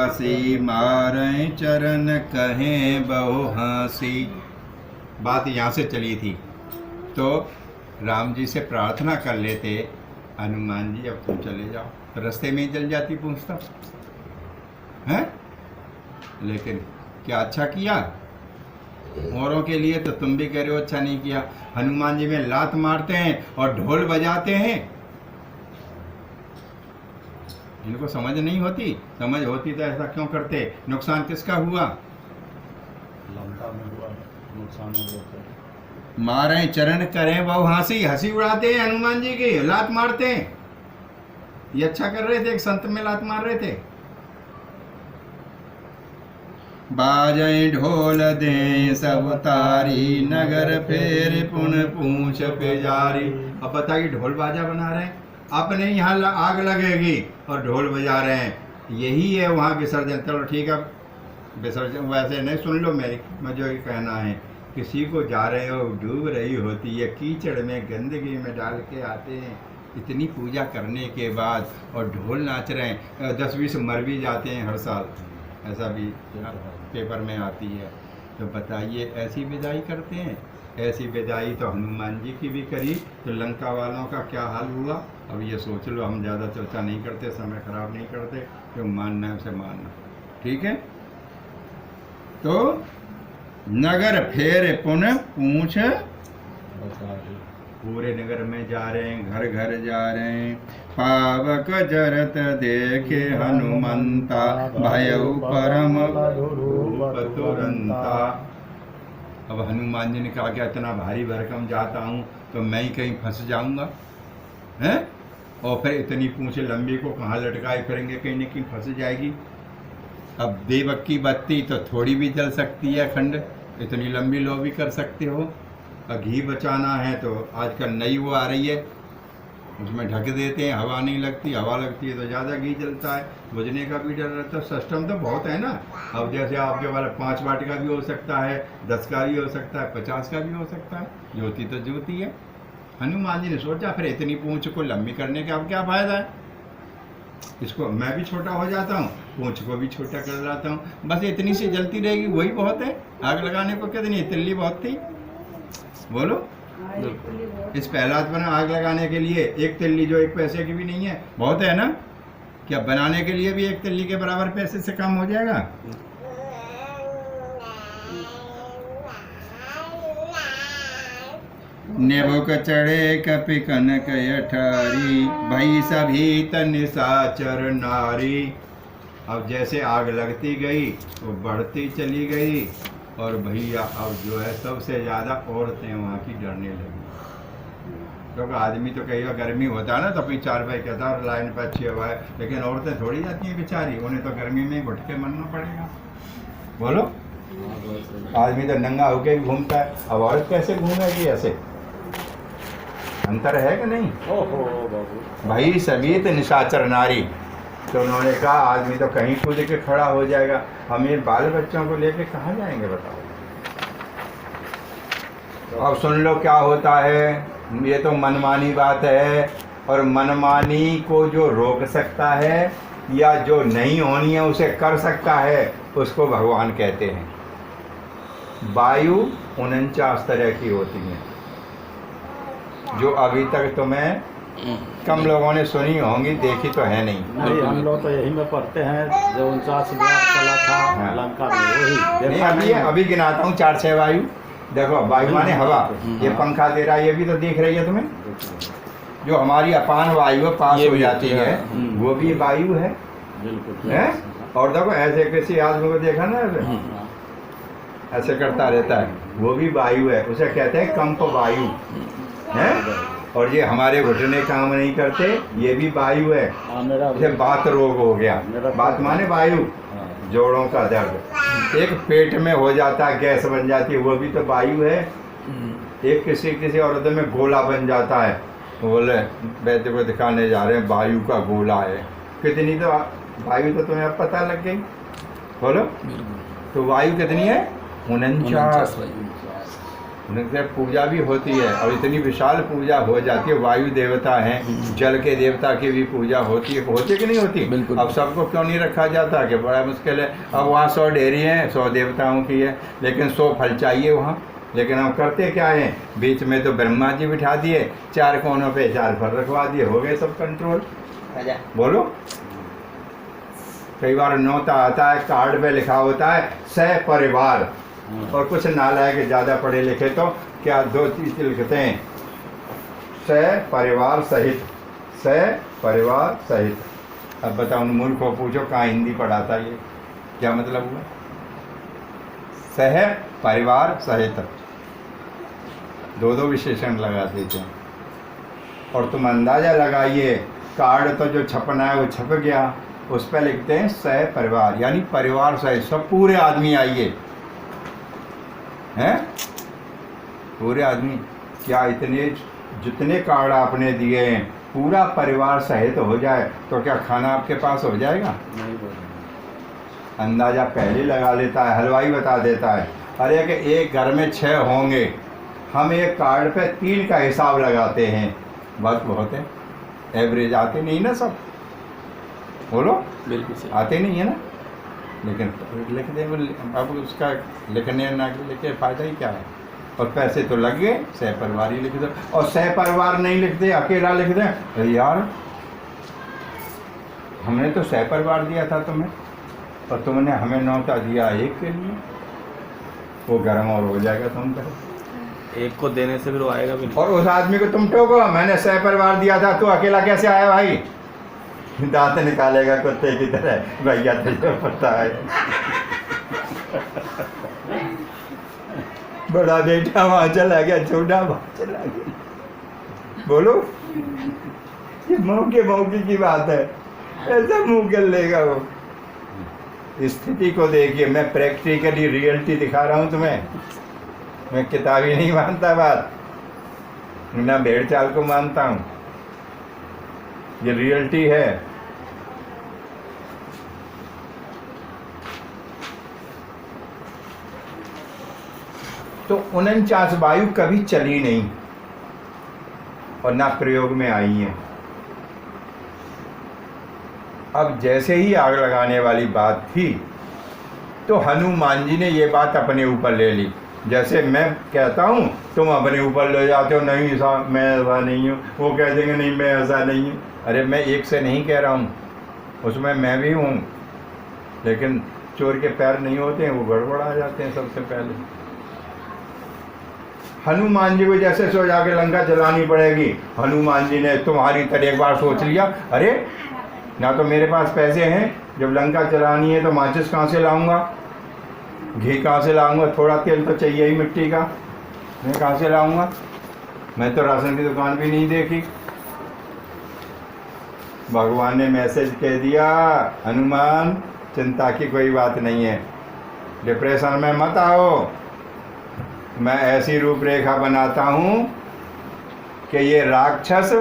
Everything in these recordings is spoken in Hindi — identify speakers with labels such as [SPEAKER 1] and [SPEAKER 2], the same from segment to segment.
[SPEAKER 1] दासी, मारें चरण कहें बहु हंसी। बात यहाँ से चली थी। तो राम जी से प्रार्थना कर लेते, हनुमान जी अब तुम चले जाओ, तो रास्ते में ही जल जाती पूछता है। लेकिन क्या अच्छा किया औरों के लिए, तो तुम भी कह रहे हो अच्छा नहीं किया। हनुमान जी में लात मारते हैं और ढोल बजाते हैं। इनको समझ नहीं होती, समझ होती तो ऐसा क्यों करते। नुकसान किसका हुआ?
[SPEAKER 2] लंका में हुआ नुकसान हो गया।
[SPEAKER 1] मारे चरण करें बहु हंसी, हंसी उड़ाते हैं हनुमान जी की, लात मारते हैं। ये अच्छा कर रहे थे, एक संत में लात मार रहे थे। बाजें ढोल दें सब तारी, नगर फेर पुन पूछ पे जारी। अब बताइए, ढोल बाजा बना रहे हैं, अपने यहाँ आग लगेगी और ढोल बजा रहे हैं। यही है वहाँ विसर्जन। चलो ठीक है, विसर्जन वैसे नहीं, सुन लो मेरी, मुझे कहना है, किसी को जा रहे हो, डूब रही होती है कीचड़ में, गंदगी में डाल के आते हैं, इतनी पूजा करने के बाद, और ढोल नाच रहे हैं। 10-20 मर भी जाते हैं हर साल, ऐसा भी पेपर में आती है। तो बताइए, ऐसी विदाई करते हैं? ऐसी विदाई तो हनुमान जी की भी करी, तो लंका वालों का क्या हाल हुआ। अब ये सोच लो, हम ज़्यादा चर्चा नहीं करते, समय खराब नहीं करते, जो मानना है उसे मानना, ठीक है। तो नगर फेर पुन पूछ, पूरे नगर में जा रहे हैं, घर घर जा रहे हैं। पावक जरत देखे हनुमंता, भयउ परम तुरंता। अब हनुमान जी ने कहा कि इतना भारी भरकम जाता हूँ तो मैं ही कहीं फंस जाऊंगा, हैं? और फिर इतनी पूंछ लंबी को कहाँ लटकाए फिरेंगे, कहीं न कहीं फंस जाएगी। अब देवक की बत्ती तो थोड़ी भी जल सकती है खंड, इतनी लंबी लो भी कर सकते हो। और घी बचाना है तो आजकल नई वो आ रही है, उसमें ढक देते हैं, हवा नहीं लगती, हवा लगती है तो ज़्यादा घी जलता है, बुझने का भी डर रहता है। सिस्टम तो बहुत है ना। अब जैसे आपके वाला 5 वाट का भी हो सकता है, 10 का भी हो सकता है, 50 का भी हो सकता है। ज्योति तो ज्योति है। हनुमान जी ने सोचा, फिर इतनी पूंछ को लंबी करने का अब क्या फ़ायदा है, इसको मैं भी छोटा हो जाता हूँ, पूंछ को भी छोटा कर लाता हूँ, बस इतनी सी जलती रहेगी, वही बहुत है। आग लगाने को कितनी तिल्ली बहुत थी, बोलो। इस पहलाद पर आग लगाने के लिए एक तिल्ली, जो 1 पैसे की भी नहीं है, बहुत है ना। क्या बनाने के लिए भी 1 तिल्ली के बराबर पैसे से कम हो जाएगा? नेबुक चढ़े कपि कनक अठारी, भई सभी निशाचर नारी। अब जैसे आग लगती गई वो बढ़ती चली गई, और भैया अब जो है सबसे ज़्यादा औरतें वहाँ की डरने लगी। क्योंकि आदमी तो कई बार गर्मी होता है ना, तो अपनी 4 भाई कहता है लाइन पर अच्छी हवा है, लेकिन औरतें थोड़ी जाती हैं बेचारी, उन्हें तो गर्मी में घुट के मरना पड़ेगा, बोलो। आदमी तो नंगा होके भी घूमता है, अब औरत कैसे घूमेगी ऐसे? अंतर है कि नहीं? भाई सभी तो निशाचर नारी। तो उन्होंने कहा आदमी तो कहीं कूद के खड़ा हो जाएगा, हम ये बाल बच्चों को लेके कहाँ जाएंगे बताओ। अब सुन लो क्या होता है। ये तो मनमानी बात है, और मनमानी को जो रोक सकता है या जो नहीं होनी है उसे कर सकता है, उसको भगवान कहते हैं। वायु 49 तरह की होती है, जो अभी तक तुम्हें कम लोगों ने सुनी होंगी, देखी तो है नहीं।
[SPEAKER 2] हम लोग तो यही में पढ़ते हैं, जो 49 चला था लंका में, वही
[SPEAKER 1] नहीं। अभी गिनाता हूँ 4-6 वायु। देखो, वायु माने हवा, ये पंखा दे रहा है, ये भी तो दिख रही है तुम्हें। जो हमारी अपान वायु पास हो जाती है, वो भी वायु है, है? और देखो ऐसे किसी आदमी को देखा ना, ऐसे करता रहता है, वो भी वायु है, उसे कहते हैं कंप वायु, है? और ये हमारे घुटने काम नहीं करते, ये भी वायु है। जैसे बात रोग हो गया, बात माने वायु, जोड़ों का दर्द। एक पेट में हो जाता है, गैस बन जाती है, वो भी तो वायु है। एक किसी औरत में गोला बन जाता है, तो बोले वैद्य को दिखाने जा रहे हैं, वायु का गोला है। कितनी तो वायु तो तुम्हें अब पता लग गई, बोलो। तो वायु कितनी है? 49। उनसे पूजा भी होती है और इतनी विशाल पूजा हो जाती है। वायु देवता हैं, जल के देवता की भी पूजा होती है कि नहीं होती?
[SPEAKER 2] बिल्कुल।
[SPEAKER 1] अब सबको क्यों नहीं रखा जाता कि बड़ा मुश्किल है। अब वहाँ 100 डेयरी हैं, 100 देवताओं की है, लेकिन 100 फल चाहिए वहाँ। लेकिन हम करते क्या हैं, बीच में तो ब्रह्मा जी बिठा दिए, 4 कोनों पे 4 फल रखवा दिए, हो गए सब कंट्रोल। बोलो। कई बार नोता आता है, कार्ड पे लिखा होता है सपरिवार, और कुछ नालायक ज़्यादा पढ़े लिखे तो क्या 2 चीज़ लिखते हैं, सपरिवार सहित, सपरिवार सहित। अब बताओ, उन मूर्ख को पूछो कहाँ हिंदी पढ़ाता ये, क्या मतलब हुआ? सह परिवार सहित, 2 विशेषण लगा देते हैं। और तुम अंदाज़ा लगाइए, कार्ड तो जो छपना है वो छप गया, उस पर लिखते हैं सह परिवार, यानी परिवार सहित सब पूरे आदमी आइए हैं, पूरे आदमी। क्या इतने जितने कार्ड आपने दिए हैं पूरा परिवार सहित हो जाए तो क्या खाना आपके पास हो जाएगा?
[SPEAKER 2] नहीं बोलेंगे।
[SPEAKER 1] अंदाज़ा पहले लगा लेता है, हलवाई बता देता है, अरे कि एक घर में 6 होंगे, हम एक कार्ड पे 3 का हिसाब लगाते हैं, बस बहुत है। एवरेज आते नहीं ना सब, बोलो
[SPEAKER 2] बिल्कुल सही।
[SPEAKER 1] आते नहीं है ना, लेकिन लिख दे। अब उसका लिखने ना लिखे फ़ायदा ही क्या है? और पैसे तो लग गए, सहपरिवार ही लिख दो। और सहपरिवार नहीं लिखते, अकेला लिख दें, अरे यार हमने तो सहपरिवार दिया था तुम्हें, और तुमने हमें न्योता दिया एक के लिए, वो गर्म और हो जाएगा तुम पर।
[SPEAKER 2] एक को देने से फिर वो आएगा भी नहीं।
[SPEAKER 1] और उस आदमी को तुम टोको, मैंने सहपरिवार दिया था, तू अकेला कैसे आया भाई? दांत निकालेगा कुत्ते की तरह, भैया तुझे पता है। बड़ा बेटा वहाँ चला गया, छोटा वहाँ चला गया। बोलो, ये मौके की बात है, ऐसा मुंह कर लेगा वो। स्थिति को देखिए, मैं प्रैक्टिकली रियलिटी दिखा रहा हूँ तुम्हें, मैं किताबी नहीं मानता बात, ना भेड़ चाल को मानता हूँ, ये रियलिटी है। तो 49 वायु कभी चली नहीं और ना प्रयोग में आई है। अब जैसे ही आग लगाने वाली बात थी तो हनुमान जी ने ये बात अपने ऊपर ले ली। जैसे मैं कहता हूँ तुम अपने ऊपर ले जाते हो, नहीं मैं ऐसा नहीं हूँ, वो कह देंगे नहीं मैं ऐसा नहीं हूँ। अरे मैं एक से नहीं कह रहा हूँ, उसमें मैं भी हूँ, लेकिन चोर के पैर नहीं होते हैं, वो गड़बड़ आ जाते हैं सबसे पहले। हनुमान जी को जैसे सो जाके लंका जलानी पड़ेगी, हनुमान जी ने तुम्हारी तरह एक बार सोच लिया, अरे ना तो मेरे पास पैसे हैं, जब लंका जलानी है तो माचिस कहाँ से लाऊंगा, घी कहाँ से लाऊंगा, थोड़ा तेल तो चाहिए ही मिट्टी का, मैं कहाँ से लाऊंगा, मैं तो राशन की दुकान भी नहीं देखी। भगवान ने मैसेज कह दिया, हनुमान चिंता की कोई बात नहीं है, डिप्रेशन में मत आओ, मैं ऐसी रूपरेखा बनाता हूँ कि ये राक्षस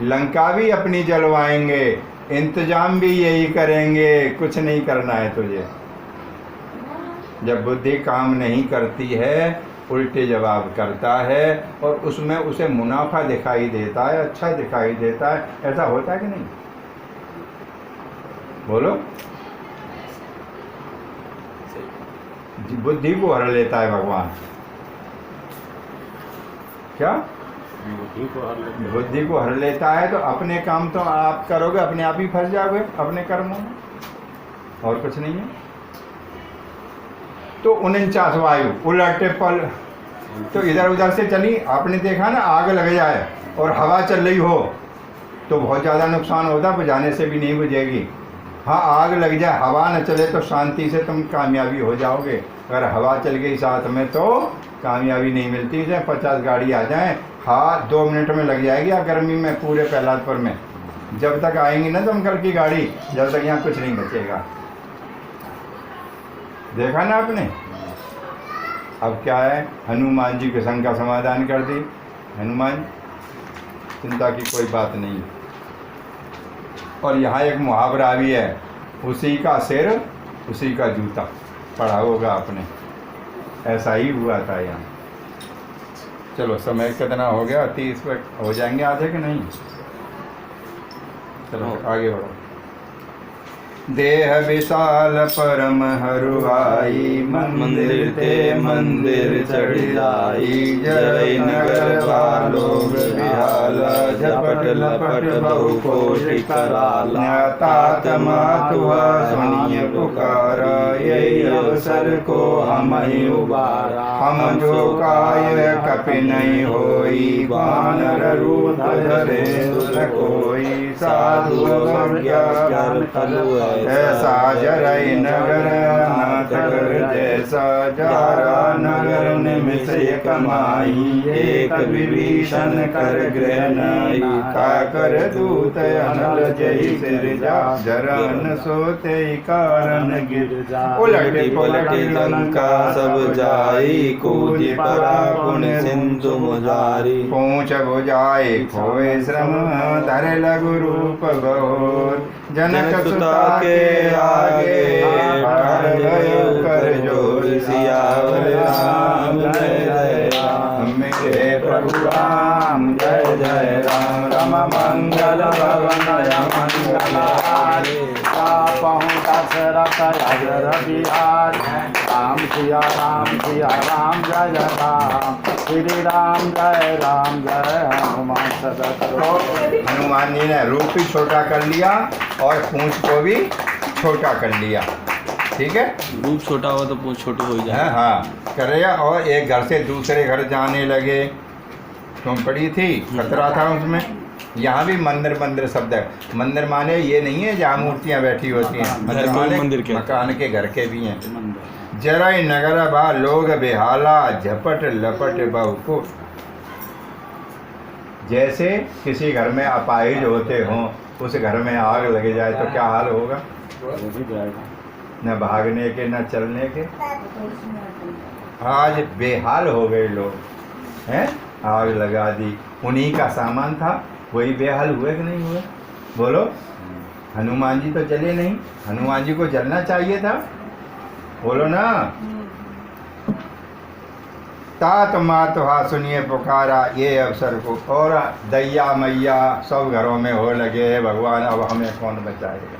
[SPEAKER 1] लंका भी अपनी जलवाएंगे, इंतजाम भी यही करेंगे, कुछ नहीं करना है तुझे। जब बुद्धि काम नहीं करती है, उल्टे जवाब करता है और उसमें उसे मुनाफा दिखाई देता है, अच्छा दिखाई देता है। ऐसा होता है कि नहीं? बोलो। बुद्धि को हर लेता है भगवान, क्या बुद्धि को हर लेता है। तो अपने काम तो आप करोगे, अपने आप ही फंस जाओगे अपने कर्मों में, और कुछ नहीं है। तो 49 वायु उलटे पल तो इधर उधर से चली। आपने देखा ना, आग लग जाए और हवा चल रही हो तो बहुत ज़्यादा नुकसान होता, बुझाने से भी नहीं बुझेगी। हाँ, आग लग जाए, हवा न चले तो शांति से तुम कामयाबी हो जाओगे। अगर हवा चल गई साथ में तो कामयाबी नहीं मिलती। चाहे 50 गाड़ी आ जाए, हाँ 2 मिनट में लग जाएगी गर्मी में पूरे प्रहलादपुर में। जब तक आएंगी ना दमकल की गाड़ी, जब तक यहाँ कुछ नहीं बचेगा। देखा ना आपने। अब क्या है, हनुमान जी के संग का समाधान कर दी। हनुमान चिंता की कोई बात नहीं। और यहाँ एक मुहावरा भी है, उसी का सिर उसी का जूता, पढ़ा होगा आपने, ऐसा ही हुआ था यहाँ। चलो समय कितना हो गया? 30 पे हो जाएंगे आधे कि नहीं? चलो आगे बढ़ो। देह विशाल परम हरुआई, मंदिर ते मंदिर चढ़ जाई। जय नगर बालोग बिहाला, झपट लपट बहु कोटि कराला। तात मातुआ सुनिए पुकारा, यही अवसर को हम ही उबारा। हम जो काय कपि नहीं होई, वानर रूप धरे सुर कोई। साधु अवज्ञा कलु ऐसा, जरई नगर नाथ कर जैसा। जारा नगर निमिष कमाई, एक विभीषण कर गृह नाई। का कर दूत अनल जय सिरजा, जरन सोते कारण गिर जा। उलट पुलट लंका सब जाई, कूद पड़ा पुण्य सिंधु मुजारी। पूछ बुझाए खोए श्रम, धर लघु रूप बहुत। जनक सुता के आगे ठाड़ गए कर जोर। सियावर राम जय जय राम, मेरे प्रभु राम जय जय राम। रम मंगल भवन मंगलारे,
[SPEAKER 2] पहुँ दशरथ अजर बिहार। राम सिया राम जय जय राम। श्री राम जय हनुमान सदा करो।
[SPEAKER 1] हनुमान जी ने रूप भी छोटा कर लिया और पूंछ को भी छोटा कर लिया। ठीक है,
[SPEAKER 3] रूप छोटा हुआ तो पूंछ छोटी हो जाए।
[SPEAKER 1] हाँ करेगा। और एक घर से दूसरे घर जाने लगे। तुम पड़ी थी, खतरा था उसमें। यहाँ भी मंदिर मंदिर शब्द है। मंदिर माने ये नहीं है जहाँ मूर्तियाँ बैठी होती हैं। मंदिर माने मकान के घर के भी हैं। जरई नगर बा लोग बेहाला, झपट लपट बहु को। जैसे किसी घर में अपाहिज होते हों, उस घर में आग लग जाए तो क्या हाल होगा? न भागने के न चलने के। आज बेहाल हो गए लोग हैं। आग लगा दी, उन्हीं का सामान था, वही बेहाल हुए कि नहीं हुए? बोलो। हनुमान जी तो जले नहीं, हनुमान जी को जलना चाहिए था। बोलो ना। तात मातुहा सुनिए पुकारा, ये अवसर को। और दैया मैया सब घरों में हो लगे, भगवान अब हमें कौन बचाएगा?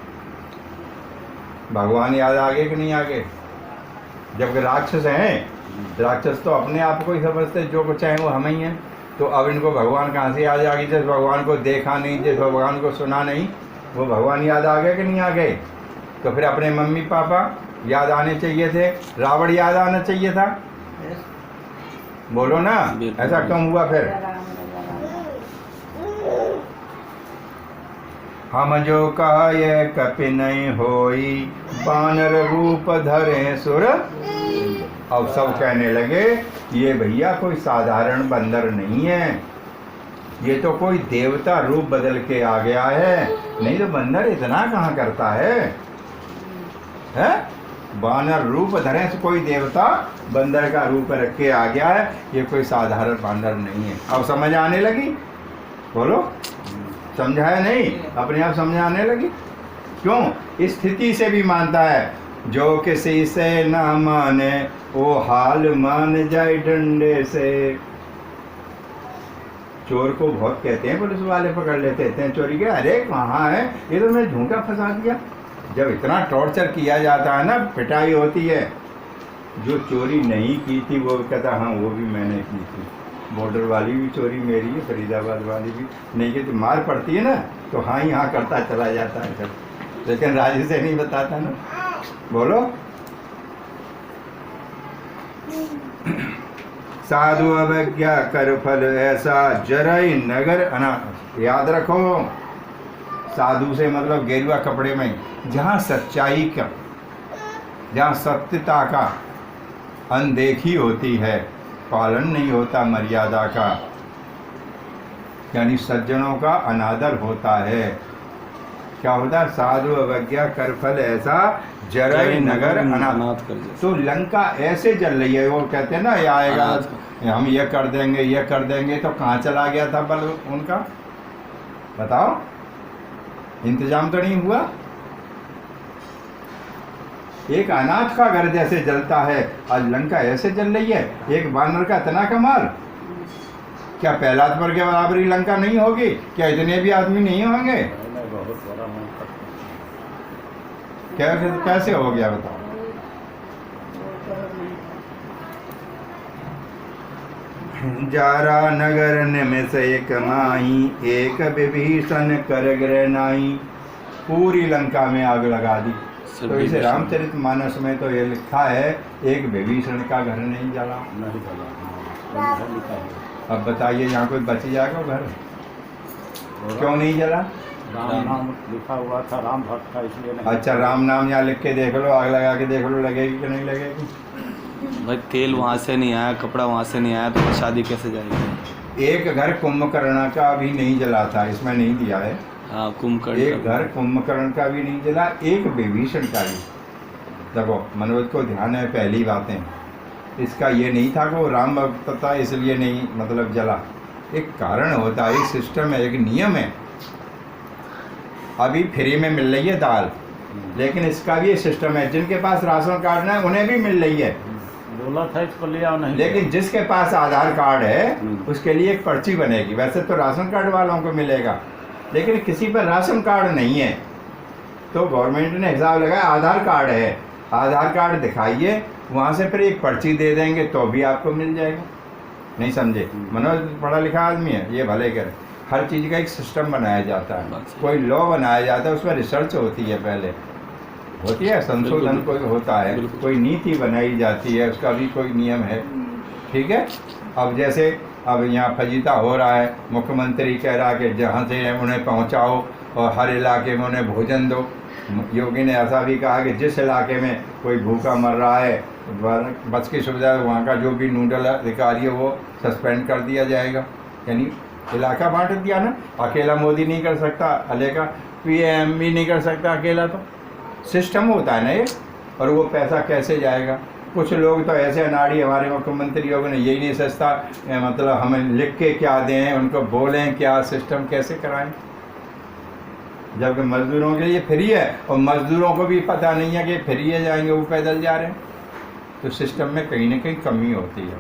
[SPEAKER 1] भगवान याद आगे कि नहीं आगे? जबकि राक्षस हैं, राक्षस तो अपने आप को ही समझते जो कुछ है वो हम ही हैं। तो अब इनको भगवान कहाँ से याद आ गई? जिस भगवान को देखा नहीं, जिस भगवान को सुना नहीं, वो भगवान याद आ गए कि नहीं आ गए? तो फिर अपने मम्मी पापा याद आने चाहिए थे, रावण याद आना चाहिए था। बोलो ना, ऐसा क्यों हुआ फिर? हम जो कहा ये कपि नहीं होई, बानर रूप धरे सुर। अब सब कहने लगे ये भैया कोई साधारण बंदर नहीं है, ये तो कोई देवता रूप बदल के आ गया है। नहीं तो बंदर इतना कहाँ करता है? बानर रूप धरे से कोई देवता बंदर का रूप रख के आ गया है, ये कोई साधारण बंदर नहीं है। अब समझ आने लगी? बोलो, समझाया नहीं? अपने आप समझ आने लगी। क्यों? स्थिति से भी मानता है। जो किसी से ना माने वो हाल मान जाए डंडे से। चोर को बहुत कहते हैं, पुलिस वाले पकड़ लेते हैं चोरी के। अरे कहाँ है ये, तो मैं झूठा फंसा दिया। जब इतना टॉर्चर किया जाता है ना, पिटाई होती है। जो चोरी नहीं की थी वो कहता हाँ वो भी मैंने की थी। बॉर्डर वाली भी चोरी मेरी है, फरीदाबाद वाली भी। नहीं कि तो मार पड़ती है ना, तो हाँ ही हाँ करता चला जाता है सब। लेकिन राजी से नहीं बताता ना। बोलो। साधु अवज्ञा कर फल ऐसा, जरई नगर अनाथ। याद रखो, साधु से मतलब गेरुआ कपड़े में, जहाँ सच्चाई का, जहाँ सत्यता का अनदेखी होती है, पालन नहीं होता मर्यादा का, यानी सज्जनों का अनादर होता है। क्या होता है? साधु अवज्ञा कर फल ऐसा, जरई नगर अनाथ। तो लंका ऐसे जल रही है, वो कहते हैं ना ये आएगा, हम ये कर देंगे ये कर देंगे। तो कहाँ चला गया था बल उनका? बताओ, इंतजाम तो नहीं हुआ। एक अनाथ का घर जैसे जलता है, आज लंका ऐसे जल रही है। एक बानर का इतना कमाल। क्या पहलादपुर के बराबरी लंका नहीं होगी? क्या इतने भी आदमी नहीं होंगे?
[SPEAKER 2] बहुत बड़ा लंका।
[SPEAKER 1] क्या कैसे हो गया बताओ? जारा नगर निमिष एक माही, एक विभीषण कर गृह नाही। पूरी लंका में आग लगा दी। तो इसे रामचरितमानस में तो ये लिखा है एक विभीषण का घर नहीं जला।
[SPEAKER 2] नहीं जला, हाँ, लिखा है।
[SPEAKER 1] अब बताइए यहाँ कोई बच जाएगा घर? क्यों नहीं जला?
[SPEAKER 2] राम नाम लिखा हुआ था, राम भक्त था, इसलिए नहीं।
[SPEAKER 1] अच्छा, राम नाम यहाँ लिख के देख लो, आग लगा के देख लो, लगेगी कि नहीं लगेगी?
[SPEAKER 3] भाई तेल वहाँ से नहीं आया, कपड़ा वहाँ से नहीं आया, तो शादी कैसे जाएगी?
[SPEAKER 1] एक घर कुंभकर्ण का भी नहीं जला था, इसमें नहीं दिया है।
[SPEAKER 3] हाँ, कुंभकर्ण
[SPEAKER 1] एक
[SPEAKER 3] का।
[SPEAKER 1] घर कुंभकर्ण का भी नहीं जला, एक विभीषण का भी। देखो मनोज को ध्यान है पहली बातें, इसका ये नहीं था कि वो राम भक्त था इसलिए नहीं मतलब जला। एक कारण होता है, एक सिस्टम है, एक नियम है। अभी फ्री में मिल रही है दाल, लेकिन इसका भी एक सिस्टम है। जिनके पास राशन कार्ड है उन्हें भी मिल रही है,
[SPEAKER 2] बोला था इसको ले आओ, नहीं
[SPEAKER 1] लेकिन जिसके पास आधार कार्ड है
[SPEAKER 2] हम्म।
[SPEAKER 1] उसके लिए एक पर्ची बनेगी। वैसे तो राशन कार्ड वालों को मिलेगा, लेकिन किसी पर राशन कार्ड नहीं है तो गवर्नमेंट ने हिसाब लगाया आधार कार्ड है, आधार कार्ड दिखाइए, वहाँ से फिर एक पर्ची दे देंगे तो भी आपको मिल जाएगा। नहीं समझे? मनोज पढ़ा लिखा आदमी है, ये भले करे। हर चीज़ का एक सिस्टम बनाया जाता है, कोई लॉ बनाया जाता है, उसमें रिसर्च होती है, पहले होती है, संशोधन कोई होता है, कोई नीति बनाई जाती है, उसका भी कोई नियम है। ठीक है। अब जैसे अब यहाँ फजीता हो रहा है, मुख्यमंत्री कह रहा है कि जहाँ से उन्हें पहुँचाओ और हर इलाके में उन्हें भोजन दो। योगी ने ऐसा भी कहा कि जिस इलाके में कोई भूखा मर रहा है, बस की सुविधा है, वहाँ का जो भी नोडल अधिकारी है वो सस्पेंड कर दिया जाएगा। यानी इलाका बांट दिया ना। अकेला मोदी नहीं कर सकता, अलेगा PM भी नहीं कर सकता अकेला, तो सिस्टम होता है ना ये। और वो पैसा कैसे जाएगा? कुछ लोग तो ऐसे अनाड़ी, हमारे मुख्यमंत्री लोगों ने यही नहीं सोचता, मतलब हमें लिख के क्या दें, उनको बोलें क्या, सिस्टम कैसे कराएं, जबकि मजदूरों के लिए फ्री है और मजदूरों को भी पता नहीं है कि फ्री है, जाएंगे वो पैदल जा रहे हैं। तो सिस्टम में कहीं ना कहीं कमी होती है,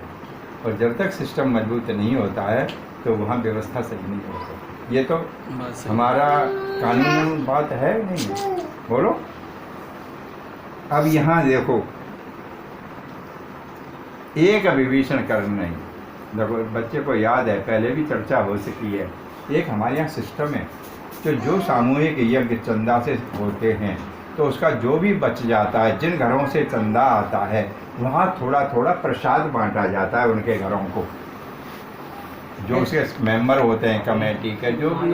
[SPEAKER 1] और जब तक सिस्टम मजबूत नहीं होता है तो वहाँ व्यवस्था सही नहीं होती। ये तो हमारा कानून बात है नहीं। बोलो। अब यहाँ देखो, एक विभीषण कर नहीं। देखो बच्चे को याद है, पहले भी चर्चा हो सकी है, एक हमारे यहाँ सिस्टम है जो सामूहिक यज्ञ चंदा से होते हैं, तो उसका जो भी बच जाता है, जिन घरों से चंदा आता है वहाँ थोड़ा थोड़ा प्रसाद बांटा जाता है उनके घरों को, जो उसके मेंबर होते हैं कमेटी के, जो भी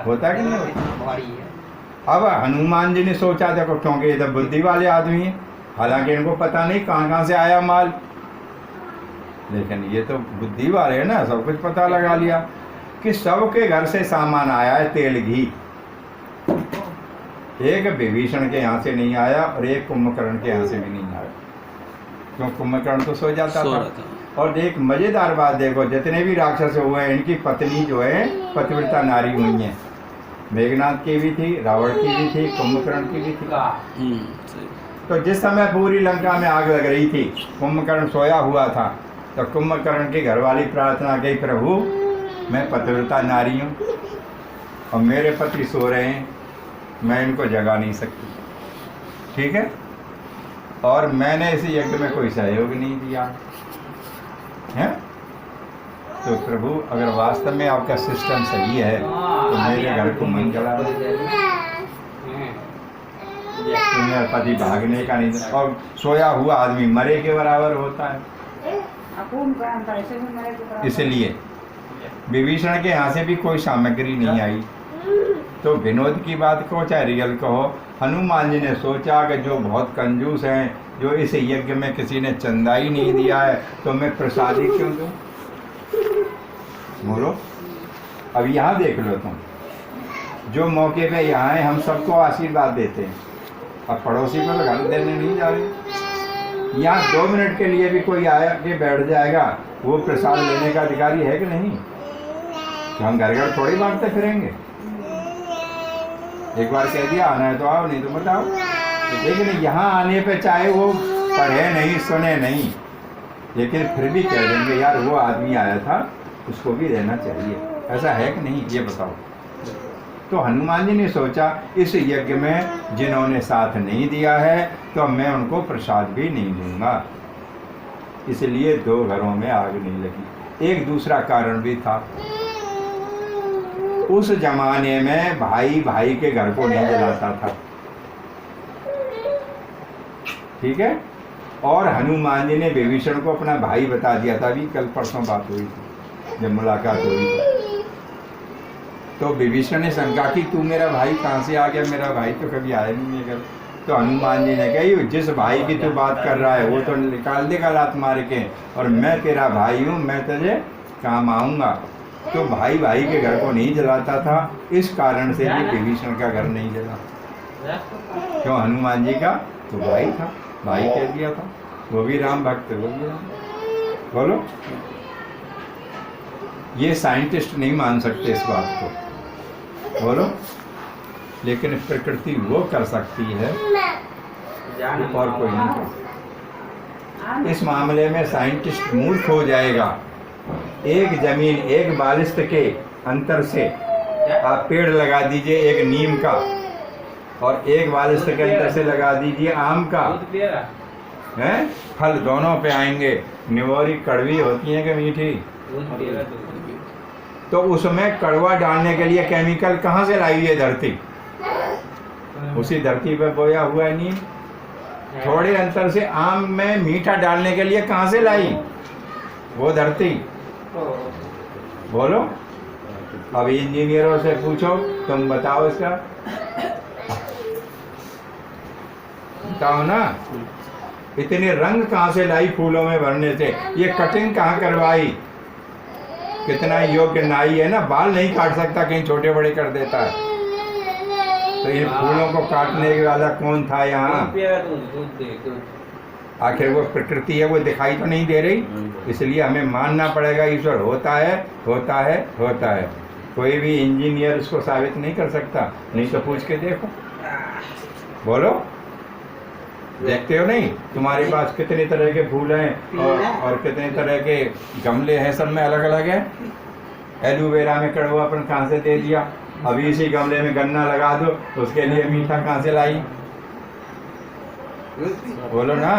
[SPEAKER 1] होता है कि नहीं होता। अब हनुमान जी ने सोचा, देखो क्योंकि ये तो बुद्धि वाले आदमी हैं, हालांकि इनको पता नहीं कहाँ कहाँ से आया माल, लेकिन ये तो बुद्धि वाले हैं ना, सब कुछ पता लगा लिया कि सबके घर से सामान आया है, तेल घी। एक विभीषण के यहाँ से नहीं आया और एक कुंभकर्ण के यहाँ से भी नहीं आया, क्यों? कुंभकर्ण तो सो जाता था। और एक मजेदार बात देखो, जितने भी राक्षस हुए हैं इनकी पत्नी जो है पतिव्रता नारी हुई हैं। मेघनाथ की भी थी, रावण की भी थी, कुंभकर्ण की भी थी। तो जिस समय पूरी लंका में आग लग रही थी, कुंभकर्ण सोया हुआ था, तो कुंभकर्ण की घरवाली प्रार्थना की, प्रभु मैं पतिव्रता नारी हूँ और मेरे पति सो रहे हैं, मैं इनको जगा नहीं सकती, ठीक है, और मैंने इस यज्ञ में कोई सहयोग नहीं दिया है। तो प्रभु अगर वास्तव में आपका सिस्टम सही है तो मेरे घर को मन जला, तुम्हें पति भागने का नहीं, और सोया हुआ आदमी मरे के बराबर होता है। इसलिए विभीषण के यहाँ से भी कोई सामग्री नहीं आई। तो विनोद की बात को चाहे रियल कहो, हनुमान जी ने सोचा कि जो बहुत कंजूस हैं, जो इस यज्ञ में किसी ने चंदा ही नहीं दिया है, तो मैं प्रसादी क्यों दूं? बोलो। अब यहाँ देख लो तुम, जो मौके पे यहाँ है हम सबको आशीर्वाद देते हैं, अब पड़ोसी को तो घर देने नहीं जा रहे। यहाँ 2 मिनट के लिए भी कोई आया के बैठ जाएगा, वो प्रसाद लेने का अधिकारी है कि नहीं? कि हम घर घर थोड़ी बांटते फिरेंगे। एक बार कह दिया आना है तो आओ, नहीं तो मत आओ। लेकिन यहाँ आने पे चाहे वो पढ़े नहीं सुने नहीं, लेकिन फिर भी कह देंगे यार वो आदमी आया था उसको भी रहना चाहिए। ऐसा है कि नहीं, ये बताओ। तो हनुमान जी ने सोचा इस यज्ञ में जिन्होंने साथ नहीं दिया है तो मैं उनको प्रसाद भी नहीं दूंगा, इसलिए 2 घरों में आग नहीं लगी। एक दूसरा कारण भी था, उस जमाने में भाई भाई के घर को नहीं जलाता था, ठीक है। और हनुमान जी ने विभीषण को अपना भाई बता दिया था, अभी कल परसों बात हुई थी जब मुलाकात हुई थी। तो विभीषण ने शंका की तू मेरा भाई कहाँ से आ गया, मेरा भाई तो कभी आया नहीं है। तो हनुमान जी ने कही जिस भाई की तू बात कर रहा है वो तो निकाल देगा लात मार के, और मैं तेरा भाई हूँ, मैं तुझे काम आऊँगा। तो भाई भाई के घर को नहीं जलाता था, इस कारण से भी विभीषण का घर नहीं जला। क्यों? हनुमान जी का तो भाई था, भाई कह दिया था, वो भी राम भक्त, वो भी राम। बोलो, ये साइंटिस्ट नहीं मान सकते इस बात को, बोलो, लेकिन प्रकृति वो कर सकती है, और कोई नहीं कर सकता। इस मामले में साइंटिस्ट मूर्ख हो जाएगा। एक जमीन, एक बालिश्त के अंतर से आप पेड़ लगा दीजिए, एक नीम का, और एक बालिश्त के अंतर से लगा दीजिए आम का, हैं? फल दोनों पे आएंगे। निवोरी कड़वी होती है कि मीठी? तो उसमें कड़वा डालने के लिए केमिकल कहाँ से लाई है धरती? उसी धरती पर बोया हुआ है नीम। थोड़े अंतर से आम में मीठा डालने के लिए कहाँ से लाई? वो धरती। बोलो, अब इंजीनियरों से पूछो, तुम बताओ इसका, बताओ ना। इतने रंग कहाँ से लाई फूलों में भरने से? ये कटिंग कहाँ करवाई? कितना योग्य नाई है ना, बाल नहीं काट सकता, कहीं छोटे बड़े कर देता है। तो इन फूलों को काटने वाला कौन था यहाँ? आखिर वो प्रकृति है, वो दिखाई तो नहीं दे रही, इसलिए हमें मानना पड़ेगा ईश्वर होता है, होता है, होता है। कोई भी इंजीनियर इसको साबित नहीं कर सकता, नहीं तो पूछ के देखो। बोलो, देखते हो नहीं? तुम्हारे पास कितने तरह के फूल हैं और कितने तरह के गमले हैं, सब में अलग अलग है। एलोवेरा में कड़वापन कहाँ से दे दिया? अभी इसी गमले में गन्ना लगा दो, उसके लिए मीठा कहाँ से लाई? बोलो ना।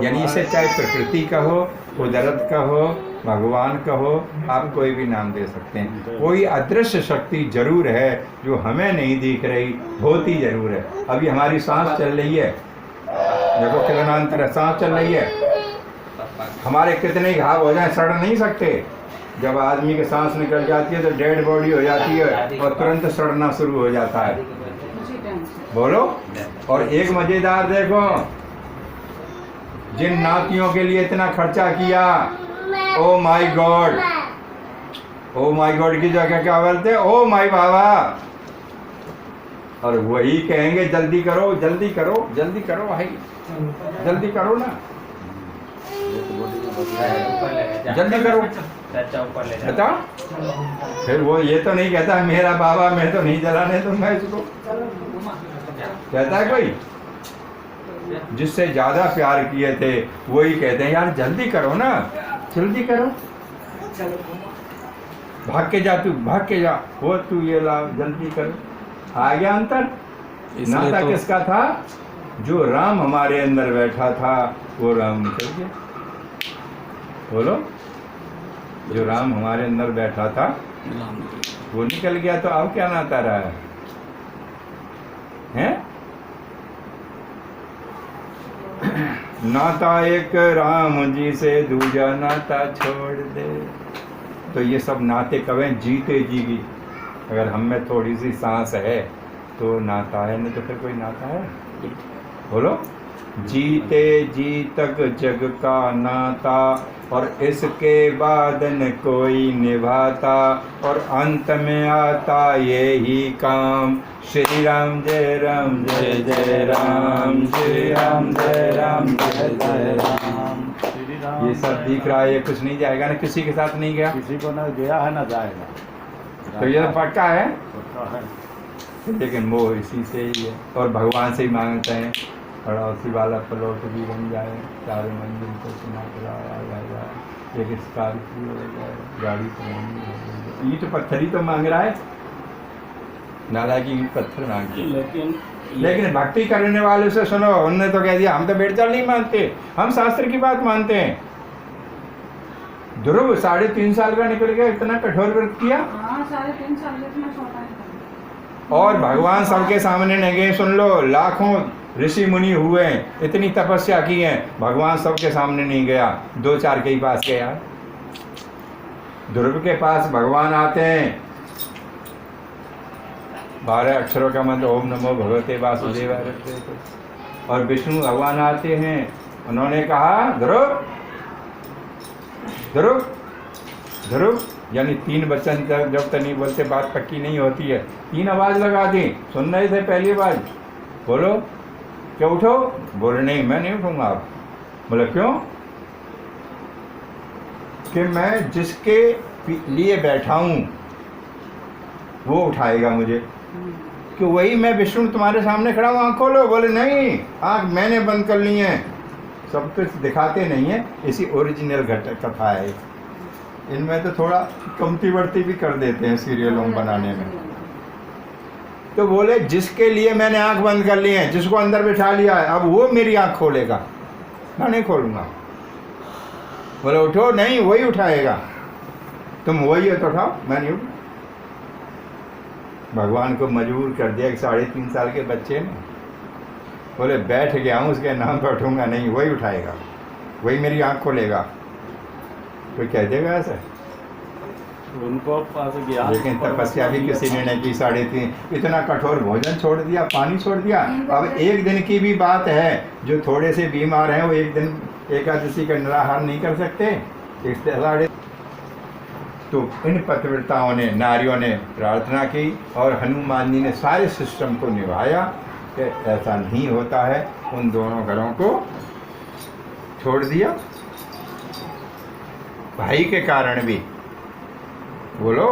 [SPEAKER 1] यानी इसे चाहे प्रकृति का हो, कुदरत का हो, भगवान का हो, आप कोई भी नाम दे सकते हैं। कोई अदृश्य शक्ति जरूर है जो हमें नहीं दिख रही, होती जरूर है। अभी हमारी सांस चल रही है, देखो कितना अंतर है, सांस चल रही है। हमारे कितने घाव हो जाए, सड़ नहीं सकते। जब आदमी की सांस निकल जाती है तो डेड बॉडी हो जाती है और तुरंत सड़ना शुरू हो जाता है। बोलो, और एक मजेदार देखो, जिन नातियों के लिए इतना खर्चा किया, oh my God, oh my God की जगह क्या बोलते? ओ माय बाबा। और वही कहेंगे जल्दी करो, जल्दी करो, जल्दी करो भाई, जल्दी करो ना, जल्दी करो, बता। फिर वो ये तो नहीं कहता मेरा बाबा, मैं तो नहीं जलाने दूंगा इसको, कहता है कोई? जिससे ज्यादा प्यार किए थे वही कहते हैं यार जल्दी करो ना, जल्दी करो, भाग के जा तू, भाग के जा, वो तू ये ला, जल्दी करो। आ गया अंतर? नाता तो किसका था? जो राम हमारे अंदर बैठा था वो राम निकल गया। बोलो, जो राम हमारे अंदर बैठा था वो निकल गया, तो अब क्या नाता रहा है? हैं? नाता एक राम जी से, दूजा नाता छोड़ दे। तो ये सब नाते कब हैं? जीते जी की। अगर हम में थोड़ी सी सांस है तो नाता है, नहीं तो फिर कोई नाता है? बोलो, जीते जी तक जग का नाता, और इसके बाद न कोई निभाता, और अंत में आता यही काम। श्री राम जय राम, जय जय राम, श्री राम जय राम, जय जय राम। ये सब दिख रहा है, ये कुछ नहीं जाएगा ना, किसी के साथ नहीं गया,
[SPEAKER 2] किसी को ना गया है ना जाएगा,
[SPEAKER 1] तो ये पक्का है।
[SPEAKER 2] पक्का है।
[SPEAKER 1] लेकिन मोह इसी से ही है, और भगवान से ही मांगते हैं पड़ोसी वाला प्लॉट भी बन जाए, चारों मंजिल को सुना कराया जाए। एक स्कॉर्पियो गाड़ी तो नहीं, ईंट पत्थर ही तो मांग रहा है, नालायक ईंट पत्थर मांग रहा है। लेकिन भक्ति करने वाले से सुनो, उनने तो कह दिया हम तो भेड़ चाल नहीं मानते, हम शास्त्र की बात मानते हैं। ध्रुव 3.5 साल का निकल गया, इतना कठोर व्रत किया,
[SPEAKER 4] 3.5 साल इतना छोटा है।
[SPEAKER 1] और भगवान सबके सामने नहीं गए। सुन लो, लाखों ऋषि मुनि हुए, इतनी तपस्या की है, भगवान सबके सामने नहीं गया, 2-4 के ही पास गया। ध्रुव के पास भगवान आते हैं, 12 अक्षरों का मंत्र ओम नमो भगवते वासुदेवाय, और विष्णु भगवान आते हैं। उन्होंने कहा ध्रुव ध्रुव ध्रुव, यानी 3 वचन जब तक नहीं बोलते बात पक्की नहीं होती है। 3 आवाज लगा दी, सुन रहे थे पहली आवाज, बोलो क्या उठो, बोले नहीं मैं नहीं उठूंगा। आप बोले क्यों? कि मैं जिसके लिए बैठा हूं वो उठाएगा मुझे, कि वही मैं विष्णु तुम्हारे सामने खड़ा हूं, आँख खोलो। बोले नहीं, आँख मैंने बंद कर ली है। सब कुछ दिखाते नहीं है, इसी ओरिजिनल घटक कथा है। इनमें तो थोड़ा कमती बढ़ती भी कर देते हैं सीरियलों में बनाने में। तो बोले जिसके लिए मैंने आंख बंद कर ली है, जिसको अंदर बिठा लिया है, अब वो मेरी आंख खोलेगा, मैं नहीं खोलूंगा। बोले उठो, नहीं वही उठाएगा, तुम वही हो तो उठाओ, मैं नहीं उठूँ। भगवान को मजबूर कर दिया कि 3.5 साल के बच्चे ने। बोले बैठ गया हूँ, उसके नाम पर उठूंगा नहीं, वही उठाएगा, वही मेरी आंख खोलेगा। कोई कह देगा ऐसा?
[SPEAKER 2] उनको पास गया,
[SPEAKER 1] लेकिन तपस्या भी किसी ने नहीं की। 3.5 इतना कठोर भोजन छोड़ दिया, पानी छोड़ दिया। अब एक दिन की भी बात है, जो थोड़े से बीमार हैं वो एक दिन एकादशी का निराहार नहीं कर सकते। तो इन पतिव्रताओं ने, नारियों ने प्रार्थना की, और हनुमान जी ने सारे सिस्टम को निभाया कि ऐसा नहीं होता है। उन दोनों घरों को छोड़ दिया, भाई के कारण भी। बोलो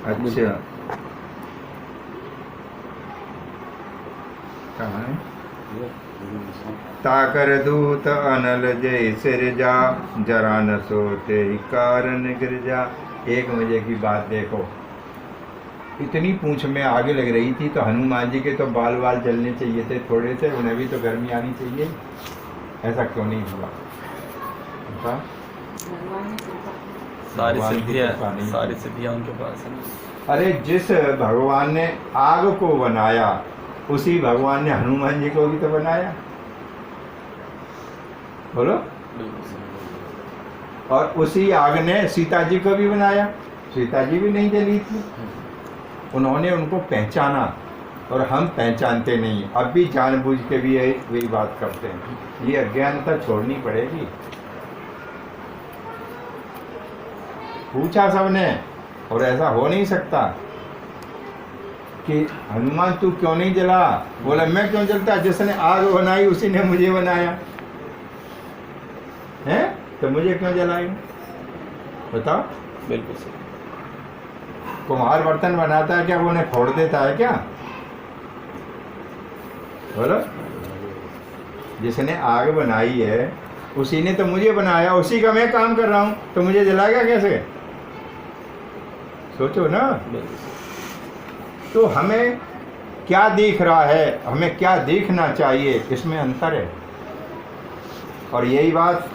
[SPEAKER 1] अच्छा, कहाँ है? ताकर दूत अनल जय सिरजा, जरा न सोते ही कारण गिरजा। एक मजे की बात देखो, इतनी पूंछ में आगे लग रही थी, तो हनुमान जी के तो बाल बाल जलने चाहिए थे थोड़े से, उन्हें भी तो गर्मी आनी चाहिए। ऐसा क्यों नहीं हुआ?
[SPEAKER 3] सारी सिद्धियाँ उनके पास है।
[SPEAKER 1] अरे जिस भगवान ने आग को बनाया, उसी भगवान ने हनुमान जी को भी तो बनाया। बोलो। और उसी आग ने सीता जी को भी बनाया, सीता जी भी नहीं जली थी। उन्होंने उनको पहचाना, और हम पहचानते नहीं। अब भी जानबूझ के भी वही बात करते हैं। ये अज्ञानता छोड़नी पड़ेगी। पूछा सबने, और ऐसा हो नहीं सकता कि हनुमान तू क्यों नहीं जला? बोला मैं क्यों जलता, जिसने आग बनाई उसी ने मुझे बनाया है, तो मुझे क्यों जलाई? बताओ।
[SPEAKER 3] बिल्कुल सही।
[SPEAKER 1] कुम्हार बर्तन बनाता है क्या, वो उन्हें फोड़ देता है क्या? बोलो। जिसने आग बनाई है उसी ने तो मुझे बनाया, उसी का मैं काम कर रहा हूं, तो मुझे जलाएगा कैसे? सोचो ना। तो हमें क्या दिख रहा है, हमें क्या देखना चाहिए, इसमें अंतर है। और यही बात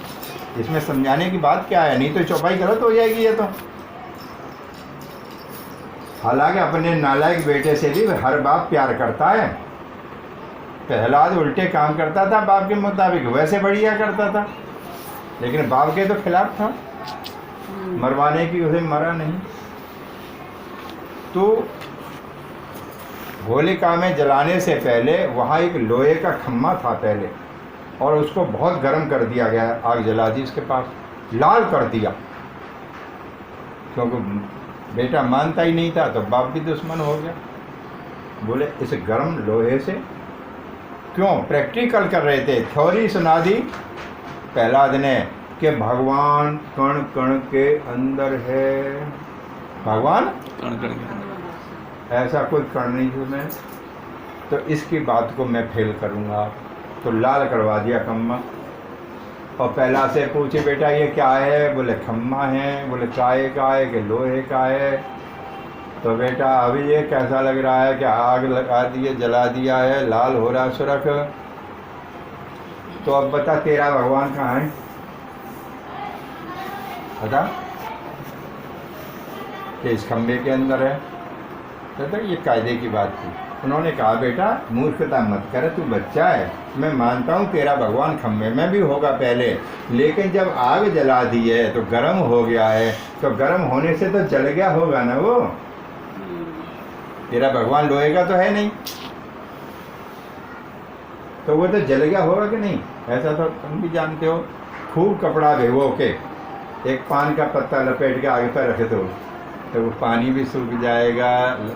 [SPEAKER 1] इसमें समझाने की बात क्या है, नहीं तो चौपाई गलत हो जाएगी ये तो। हालांकि अपने नालायक बेटे से भी हर बाप प्यार करता है। प्रहलाद उल्टे काम करता था बाप के मुताबिक, वैसे बढ़िया करता था, लेकिन बाप के तो खिलाफ था, मरवाने की उसे मरा नहीं। तो होलिका में जलाने से पहले वहाँ एक लोहे का खम्मा था पहले, और उसको बहुत गर्म कर दिया गया, आग जला दी उसके पास, लाल कर दिया, क्योंकि बेटा मानता ही नहीं था, तो बाप भी दुश्मन हो गया। बोले इस गर्म लोहे से क्यों? प्रैक्टिकल कर रहे थे, थ्योरी सुना दी प्रहलाद ने कि भगवान कण कण के अंदर है। भगवान
[SPEAKER 3] कण कण के अंदर,
[SPEAKER 1] ऐसा कोई कण नहीं हूँ मैं, तो इसकी बात को मैं फेल करूँगा। तो लाल करवा दिया खम्मा, और पहला से पूछे बेटा ये क्या है, बोले खम्मा है, बोले काय का है कि लोहे का है। तो बेटा अभी ये कैसा लग रहा है कि आग लगा दिए, जला दिया है, लाल हो रहा सुरख। तो अब बता तेरा भगवान कहाँ है, बता। कि इस खम्भे के अंदर है। तो ये कायदे की बात थी। उन्होंने कहा बेटा मूर्खता मत कर, तू बच्चा है, मैं मानता हूँ तेरा भगवान खम्भे में भी होगा पहले, लेकिन जब आग जला दी है तो गर्म हो गया है, तो गर्म होने से तो जल गया होगा ना वो। तेरा भगवान लोहे का तो है नहीं, तो वो तो जल गया होगा कि नहीं। ऐसा तो तुम भी जानते हो। खूब कपड़ा भिगो के एक पान का पत्ता लपेट के आगे पर रखे तो वो पानी भी सूख जाएगा,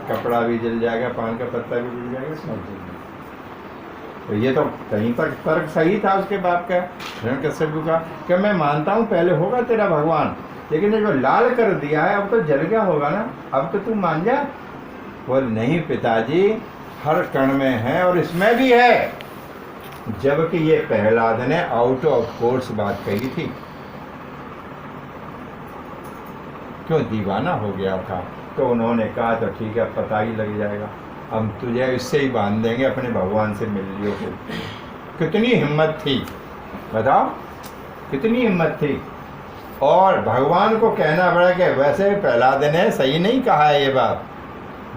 [SPEAKER 1] कपड़ा भी जल जाएगा, पान का पत्ता भी जल जाएगा, सब जल जाएगा। तो ये तो कहीं तक तर्क सही था उसके बाप का, हिरण्यकश्यप का, कि मैं मानता हूँ पहले होगा तेरा भगवान, लेकिन ये जो लाल कर दिया है अब तो जल गया होगा ना, अब तो तू मान जा। बोल नहीं पिताजी, हर कण में है और इसमें भी है। जबकि ये प्रहलाद ने आउट ऑफ कोर्स बात कही थी, क्यों दीवाना हो गया था। तो उन्होंने कहा तो ठीक है, पता ही लग जाएगा, हम तुझे इससे ही बांध देंगे, अपने भगवान से मिल लियो। कितनी हिम्मत थी बताओ, कितनी हिम्मत थी। और भगवान को कहना पड़ा कि वैसे प्रहलाद ने सही नहीं कहा है ये बात,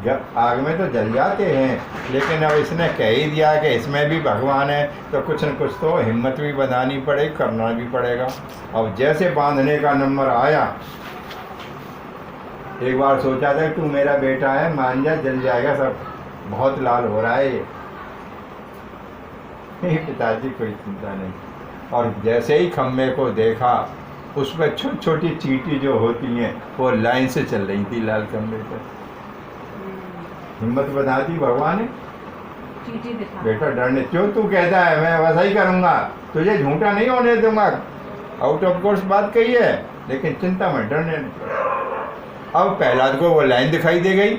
[SPEAKER 1] जब आग में तो जल जाते हैं, लेकिन अब इसने कह ही दिया कि इसमें भी भगवान है, तो कुछ न कुछ तो हिम्मत भी बनानी पड़ेगी, करना भी पड़ेगा। अब जैसे बांधने का नंबर आया, एक बार सोचा था तू मेरा बेटा है, मान जा, जल जाएगा सब, बहुत लाल हो रहा है ये। पिताजी कोई चिंता नहीं। और जैसे ही खम्भे को देखा, उसमें छोटी छोटी चींटी जो होती हैं वो लाइन से चल रही थी लाल खम्भे पर। हिम्मत बना दी भगवान ने।
[SPEAKER 4] चींटी दिखा।
[SPEAKER 1] बेटा डरने क्यों, तू कहता है मैं वैसा ही करूँगा, तुझे झूठा नहीं होने दूंगा। आउट ऑफ कोर्स बात कही है, लेकिन चिंता मत, डरने नहीं। अब प्रहलाद को वो लाइन दिखाई दे गई।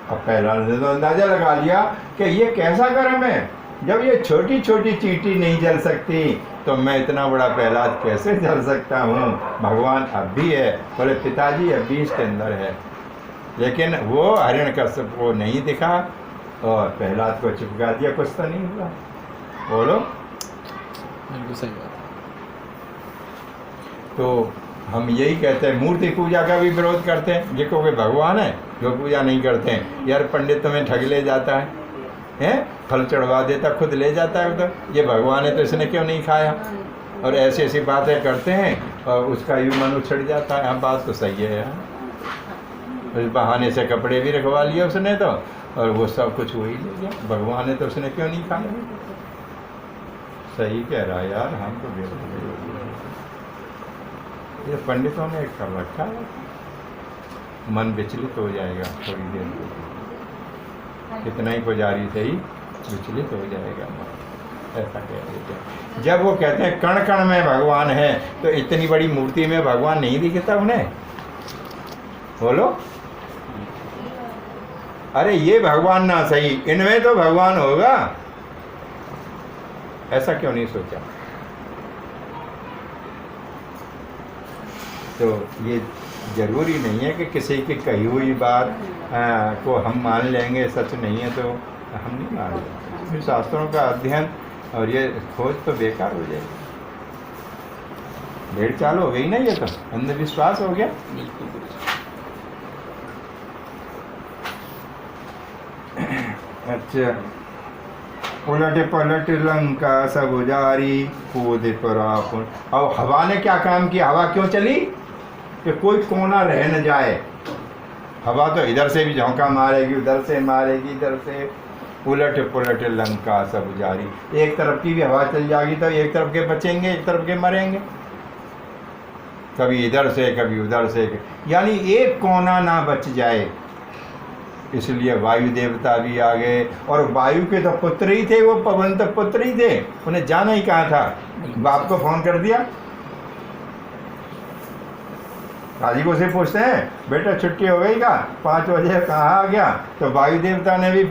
[SPEAKER 1] अब प्रहलाद ने तो अंदाजा लगा लिया कि ये कैसा कर्म है, जब ये छोटी छोटी चींटी नहीं जल सकती तो मैं इतना बड़ा प्रहलाद कैसे जल सकता हूँ। भगवान अब भी है। बोले पिताजी अब भी इसके अंदर है, लेकिन वो हिरण्यकश्यप को नहीं दिखा और प्रहलाद को चिपका दिया, कुछ तो नहीं हुआ। बोलो,
[SPEAKER 3] बिल्कुल सही बात है।
[SPEAKER 1] तो हम यही कहते हैं, मूर्ति पूजा का भी विरोध करते हैं। देखो कि भगवान है जो पूजा नहीं करते हैं। यार पंडित तुम्हें ठग ले जाता है, फल चढ़वा देता, खुद ले जाता है उधर। ये भगवान है तो इसने क्यों नहीं खाया, और ऐसी ऐसी बातें करते हैं और उसका यू मन उछड़ जाता है। हाँ बात तो सही है यार, उस बहाने से कपड़े भी रखवा लिए उसने तो, और वो सब कुछ वही ले गया। भगवान है तो उसने क्यों नहीं खाया। सही कह रहा है यार, हम तो ये पंडितों ने कर रखा है, मन विचलित हो जाएगा थोड़ी देर में, कितना ही पुजारी से ही विचलित हो जाएगा मन, ऐसा कह देते हैं। जब वो कहते हैं कण कण में भगवान है, तो इतनी बड़ी मूर्ति में भगवान नहीं दिखता उन्हें। बोलो, अरे ये भगवान ना सही, इनमें तो भगवान होगा, ऐसा क्यों नहीं सोचा। तो ये जरूरी नहीं है कि किसी की कही हुई बात को हम मान लेंगे, सच नहीं है तो हम नहीं मान लेंगे। फिर शास्त्रों का अध्ययन और ये खोज तो बेकार हो जाएगी। भेड़ चाल हो गई ना, ये तो अंधविश्वास हो गया। अच्छा, उलट पलट लंका सब उजारी, कूद पड़ा। अब हवा ने क्या काम किया, हवा क्यों चली कि कोई कोना रह न जाए। हवा तो इधर से भी झोंका मारेगी, उधर से मारेगी, इधर से। उलट पुलट लंका सब उजारी, एक तरफ की भी हवा चल जाएगी तो एक तरफ के बचेंगे, एक तरफ के मरेंगे। कभी इधर से कभी उधर से, यानी एक कोना ना बच जाए। इसलिए वायु देवता भी आ गए, और वायु के तो पुत्र ही थे, वो पवन तो पुत्र ही थे, उन्हें जाना ही कहाँ था। बाप को फोन कर दिया, राजीव से पूछते हैं बेटा छुट्टी हो गई का, 5 बजे कहाँ आ गया। तो वायु देवता ने भी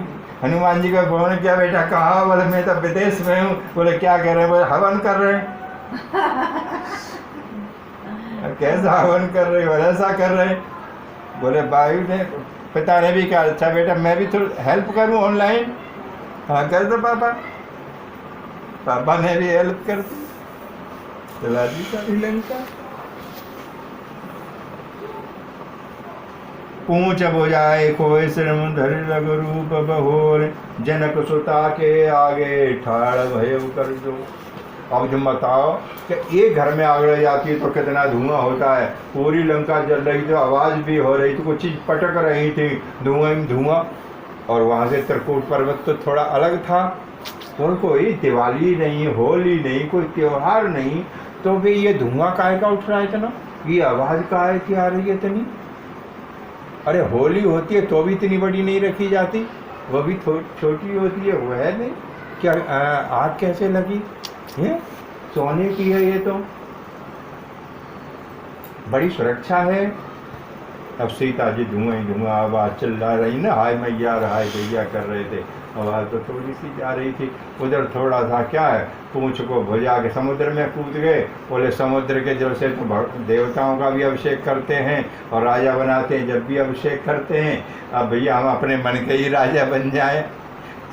[SPEAKER 1] हनुमान जी को फोन किया, बेटा कहाँ। बोले मैं तो विदेश में हूँ। बोले क्या कर रहे हैं, बोले हवन कर रहे हैं। कैसा हवन कर रही हो, ऐसा कर रहे। बोले भाई ने, पिता ने भी कहा अच्छा बेटा मैं भी थोड़ी हेल्प करूं ऑनलाइन। हाँ कर दो पापा। पापा ने भी हेल्प कर दी, चला दी सारी लंका। पूछ बुझाए कोई श्रम धरि लघु रूप बहोर, जनक सुता के आगे ठाड़ भयो कर दो। अब तुम बताओ कि एक घर में आग लग जाती है तो कितना धुआं होता है। पूरी लंका जल रही थी, आवाज़ भी हो रही थी, कुछ चीज़ पटक रही थी, धुआं ही धुआं। और वहाँ से त्रिकूट पर्वत तो थोड़ा अलग था, और कोई दिवाली नहीं, होली नहीं, कोई त्योहार नहीं, तो भी ये धुआं काहे का उठ रहा है इतना, ये आवाज़ काहे की आ रही है इतनी। अरे होली होती है तो भी इतनी बड़ी नहीं रखी जाती, वो भी छोटी होती है, वो है नहीं। क्या आग कैसे लगी है? सोने की है ये तो, बड़ी सुरक्षा है। अब सीता जी धुआं ही धुआं आवाज़ चिल्ला रही ना, हाय मैया हाय भैया कर रहे थे, आवाज़ तो थोड़ी सी जा रही थी। उधर थोड़ा सा क्या है, पूंछ को भुजा के समुद्र में कूद गए। बोले समुद्र के जल से तो देवताओं का भी अभिषेक करते हैं और राजा बनाते हैं, जब भी अभिषेक करते हैं। अब भैया हम अपने मन के ही राजा बन जाए,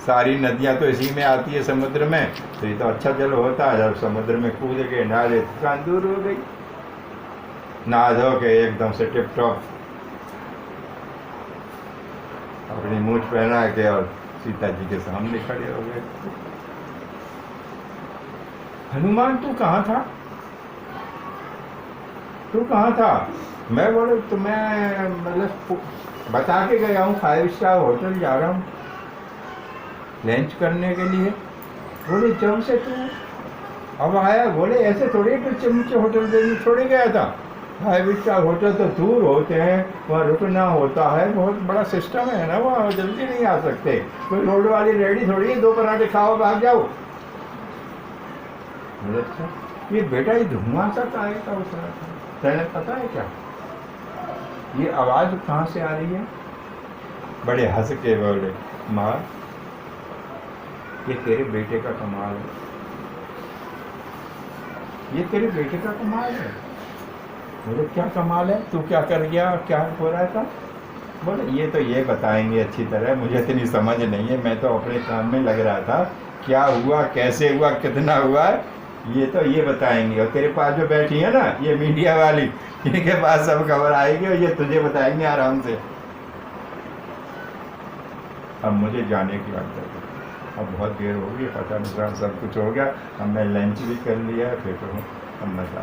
[SPEAKER 1] सारी नदियाँ तो इसी में आती है समुद्र में, तो ये तो अच्छा जल होता है। जब समुद्र में कूद के नहा थकान दूर हो गई, नहा धो के एकदम से टिप टॉप अपनी मूंछ पहना के और सीता जी के सामने खड़े हो गए। हनुमान तू कहाँ था, तू कहाँ था? मैं बोले तो मैं मतलब बता के गया हूँ 5 स्टार होटल जा रहा हूँ लंच करने के लिए। बोले जब से तू अब आया, बोले ऐसे थोड़ी तो चमचे होटल देने छोड़े गया था। 5 स्टार होटल तो दूर होते हैं, वहाँ रुकना होता है, बहुत बड़ा सिस्टम है ना, वहाँ जल्दी नहीं आ सकते। कोई रोड वाली रेडी थोड़ी है 2 पराठे खाओ भाग जाओ। अच्छा ये बेटा ये धुआं सा काहे का उठ रहा था, तेने पता है क्या? ये आवाज़ कहाँ से आ रही है? बड़े हंस के बोले माँ ये तेरे बेटे का कमाल है, ये तेरे बेटे का कमाल है। बोले क्या कमाल है, तू क्या कर गया, क्या हो रहा था? बोले ये तो ये बताएंगे अच्छी तरह, मुझे इतनी समझ नहीं है, मैं तो अपने काम में लग रहा था, क्या हुआ कैसे हुआ कितना हुआ ये तो ये बताएंगे। और तेरे पास जो बैठी है ना ये मीडिया वाली, इनके पास सब खबर आएगी और ये तुझे बताएंगे आराम से। अब मुझे जाने की बात है, अब बहुत देर हो गई, पता नहीं सब कुछ हो गया, अब मैं लंच भी कर लिया है, फिर तो अब मैं जाता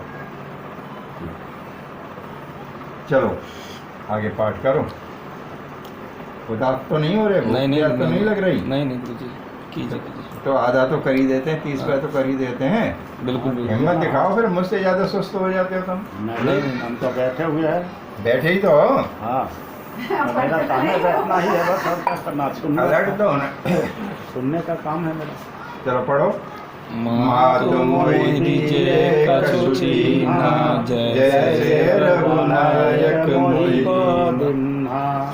[SPEAKER 1] हूँ। चलो आगे पाठ करो। उदास तो नहीं हो रहे,
[SPEAKER 3] नहीं
[SPEAKER 1] तो नहीं लग रही?
[SPEAKER 3] नहीं गुरुजी कीजिए कीजिए।
[SPEAKER 1] तो आधा तो कर ही देते हैं, 30 रुपये तो कर ही देते हैं।
[SPEAKER 3] बिल्कुल
[SPEAKER 1] हिम्मत दिखाओ, फिर मुझसे ज़्यादा सुस्त हो जाते हो तुम।
[SPEAKER 2] नहीं हम तो बैठे हुए हैं।
[SPEAKER 1] बैठे ही तो हो।
[SPEAKER 2] हाँ मेरा काम है बैठना ही है, बस और क्या करना,
[SPEAKER 1] अलर्ट तो होना,
[SPEAKER 2] सुनने का काम है मेरा।
[SPEAKER 1] चलो पढ़ो।
[SPEAKER 3] मातु मोहि दीजिए कछु चीन्हा, जैसे रघुनायक मुनि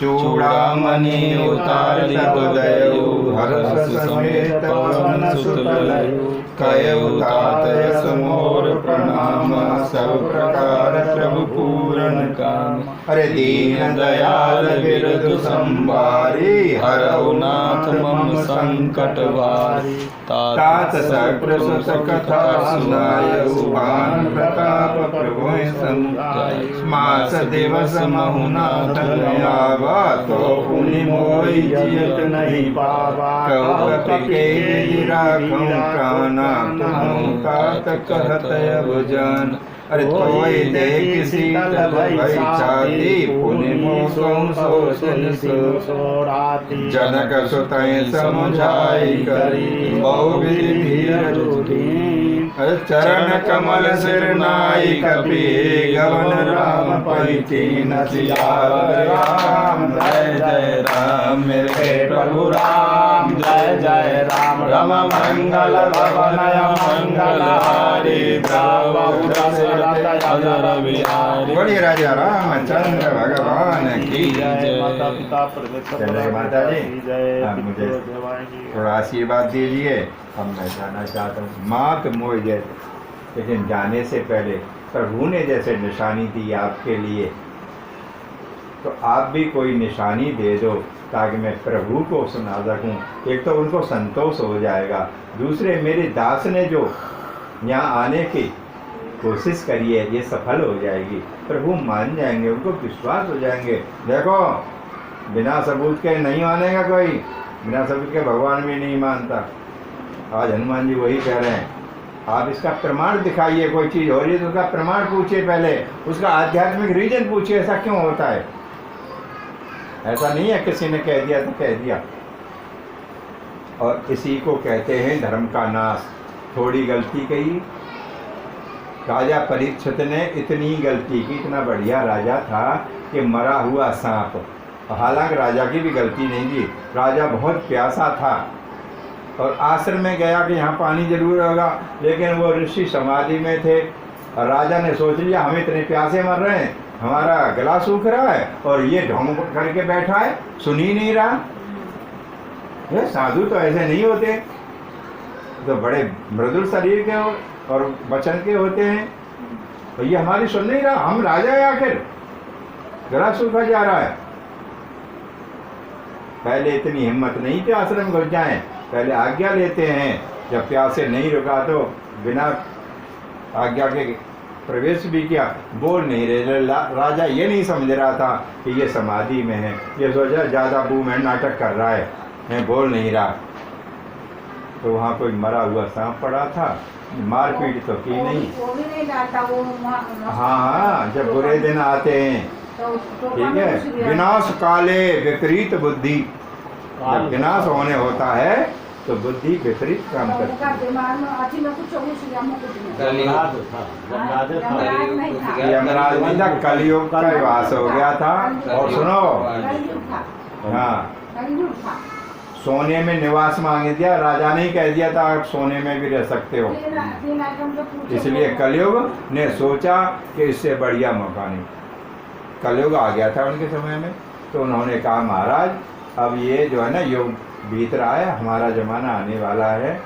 [SPEAKER 3] चूड़ामणि उतारि बदयु, हर्ष समेत पवन सुत लयु, कयउ तात यस मोर प्रणाम, सब प्रकार प्रभु पूरन काम। अरे दीन दयाल बिरधु संवारी, हरउ नाथ मम संकट भारी, तात सकृत सुत कथा सुनायउ, भान प्रताप प्रभु समुझायु। मास दिवस महु नाथ आवा, तो पुनि मोहि जियत नहीं पावा, कहु कपि राखऊं प्राणा, तुम तात कहत अब जान। अरे कोई दे किसी भई छाती, पुनि मोसम सोसन सोराती, जनक सुतहि समझाई करी, बहु विधि धीरज दीन। अरे चरण कमल सिर नाई कपि, गवन राम पैठीन सियावर राम। जय जय राम मेरे प्रभु राम, जय जय राम रम मंगल भवनय मंगलहारी, द्रवहु दशरथ बिहारी। बोलिए राजा रामचंद्र भगवान की जय।
[SPEAKER 2] माता पिता परमेश्वर
[SPEAKER 1] माता जी
[SPEAKER 2] जय।
[SPEAKER 1] मुझे थोड़ा आशीर्वाद दीजिए, अब मैं जाना चाहता हूँ। मात मोह जय लेकिन जाने से पहले प्रभु ने जैसे निशानी दी आपके लिए, तो आप भी कोई निशानी दे दो ताकि मैं प्रभु को सुना सकूं। एक तो उनको संतोष हो जाएगा, दूसरे मेरे दास ने जो यहाँ आने की कोशिश करी है ये सफल हो जाएगी, प्रभु मान जाएंगे, उनको विश्वास हो जाएंगे। देखो बिना सबूत के नहीं मानेगा कोई, बिना सबूत के भगवान भी नहीं मानता। आज हनुमान जी वही कह रहे हैं, आप इसका प्रमाण दिखाइए, कोई चीज़ हो रही है तो उसका प्रमाण पूछिए, पहले उसका आध्यात्मिक रीजन पूछिए, ऐसा क्यों होता है। ऐसा नहीं है किसी ने कह दिया तो कह दिया। और इसी को कहते हैं धर्म का नाश। थोड़ी गलती कही, राजा परीक्षित ने इतनी गलती की, इतना बढ़िया राजा था कि मरा हुआ सांप, हालांकि राजा की भी गलती नहीं थी, राजा बहुत प्यासा था और आश्रम में गया कि यहाँ पानी जरूर होगा, लेकिन वो ऋषि समाधि में थे और राजा ने सोच लिया हम इतने प्यासे मर रहे हैं, हमारा गला सूख रहा है और ये ढोंग करके बैठा है, सुन ही नहीं रहा। ये साधु तो ऐसे नहीं होते, तो बड़े मृदुल शरीर के और वचन के होते हैं, तो ये हमारी सुन नहीं रहा, हम राजा है आखिर, गला सूखा जा रहा है। पहले इतनी हिम्मत नहीं थी आश्रम घुस जाएं, पहले आज्ञा लेते हैं, जब प्यासे नहीं रुका तो बिना आज्ञा के प्रवेश भी किया, बोल नहीं रहे। राजा ये नहीं समझ रहा था कि ये समाधि में है, ये सोचा ज़्यादा बूम है, नाटक कर रहा है, मैं बोल नहीं रहा। तो वहाँ कोई मरा हुआ सांप पड़ा था, मारपीट तो की नहीं।
[SPEAKER 4] वो भी नहीं जाता वो
[SPEAKER 1] हाँ, जब बुरे दिन आते हैं, ठीक है, विनाश काले विपरीत बुद्धि, जब विनाश होने होता है तो बुद्धि विपरीत काम करती है। यमराज नहीं था, कलयुग का वास हो गया था। और सुनो, हाँ, सोने में निवास मांग दिया, राजा ने कह दिया था आप सोने में भी रह सकते हो, इसलिए कलयुग ने सोचा कि इससे बढ़िया मौका नहीं। कलयुग आ गया था उनके समय में, तो उन्होंने कहा महाराज अब ये जो है ना युग बीत रहा है, हमारा ज़माना आने वाला है।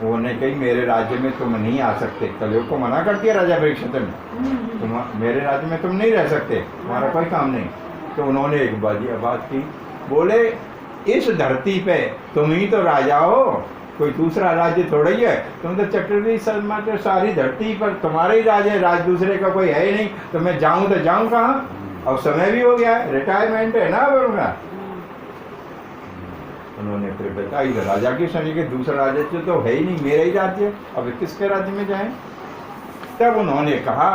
[SPEAKER 1] उन्होंने कही मेरे राज्य में तुम नहीं आ सकते, कलयुग को मना कर दिया राजा परीक्षित ने, तुम मेरे राज्य में तुम नहीं रह सकते, तुम्हारा कोई काम नहीं। तो उन्होंने एक बात की, बोले इस धरती पे तुम ही तो राजा हो, कोई दूसरा राज्य थोड़ा ही है, तुम तो चक्रवर्ती शर्मा के सारी धरती पर तुम्हारे ही राज है, राज दूसरे का कोई है ही नहीं, तो मैं जाऊं तो जाऊं कहाँ। अब समय भी हो गया है, रिटायरमेंट है ना अब उनका। उन्होंने फिर बताई राजा की शनि के दूसरा राज्य तो है ही नहीं, मेरा ही राज्य, अब किसके राज्य में जाएं। तब उन्होंने कहा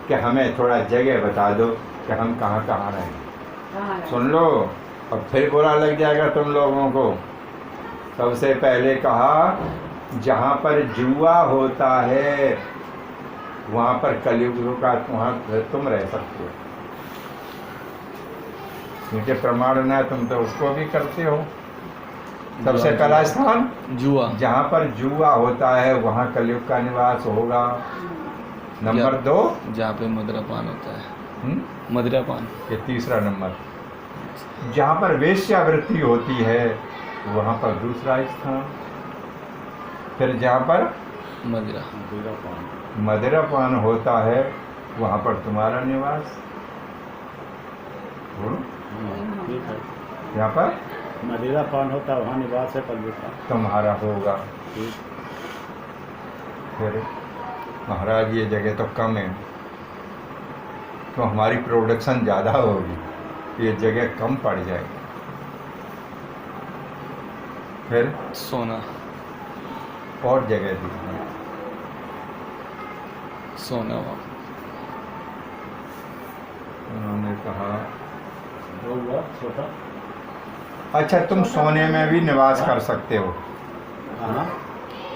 [SPEAKER 1] कि हमें थोड़ा जगह बता दो कि हम कहाँ कहाँ रहें। सुन लो, अब फिर बुरा लग जाएगा तुम लोगों को। सबसे पहले कहा जहाँ पर जुआ होता है वहाँ पर कलयुग का वहाँ तुम रह सकते हो, क्योंकि प्रमाण न तुम तो उसको भी करते हो। सबसे पहला स्थान
[SPEAKER 3] जुआ,
[SPEAKER 1] जहाँ पर जुआ होता है वहाँ कलयुग का निवास होगा। नंबर 2
[SPEAKER 3] जहाँ पे मदिरापान होता है, मदिरापान।
[SPEAKER 1] ये तीसरा नंबर, जहाँ पर वेश्यावृत्ति होती है वहाँ पर दूसरा स्थान। फिर जहाँ पर मदिरापान होता है वहाँ पर तुम्हारा निवास। यहाँ पर
[SPEAKER 2] मदिरापान होता है वहाँ निवास है कलयुग का
[SPEAKER 1] तुम्हारा होगा। फिर महाराज ये जगह तो कम है, तो हमारी प्रोडक्शन ज़्यादा होगी, ये जगह कम पड़ जाएगी। फिर
[SPEAKER 3] सोना,
[SPEAKER 1] और जगह दी
[SPEAKER 3] सोना।
[SPEAKER 1] उन्होंने कहा
[SPEAKER 2] होगा छोटा।
[SPEAKER 1] अच्छा तुम सोने में भी निवास कर सकते हो,
[SPEAKER 2] हाँ,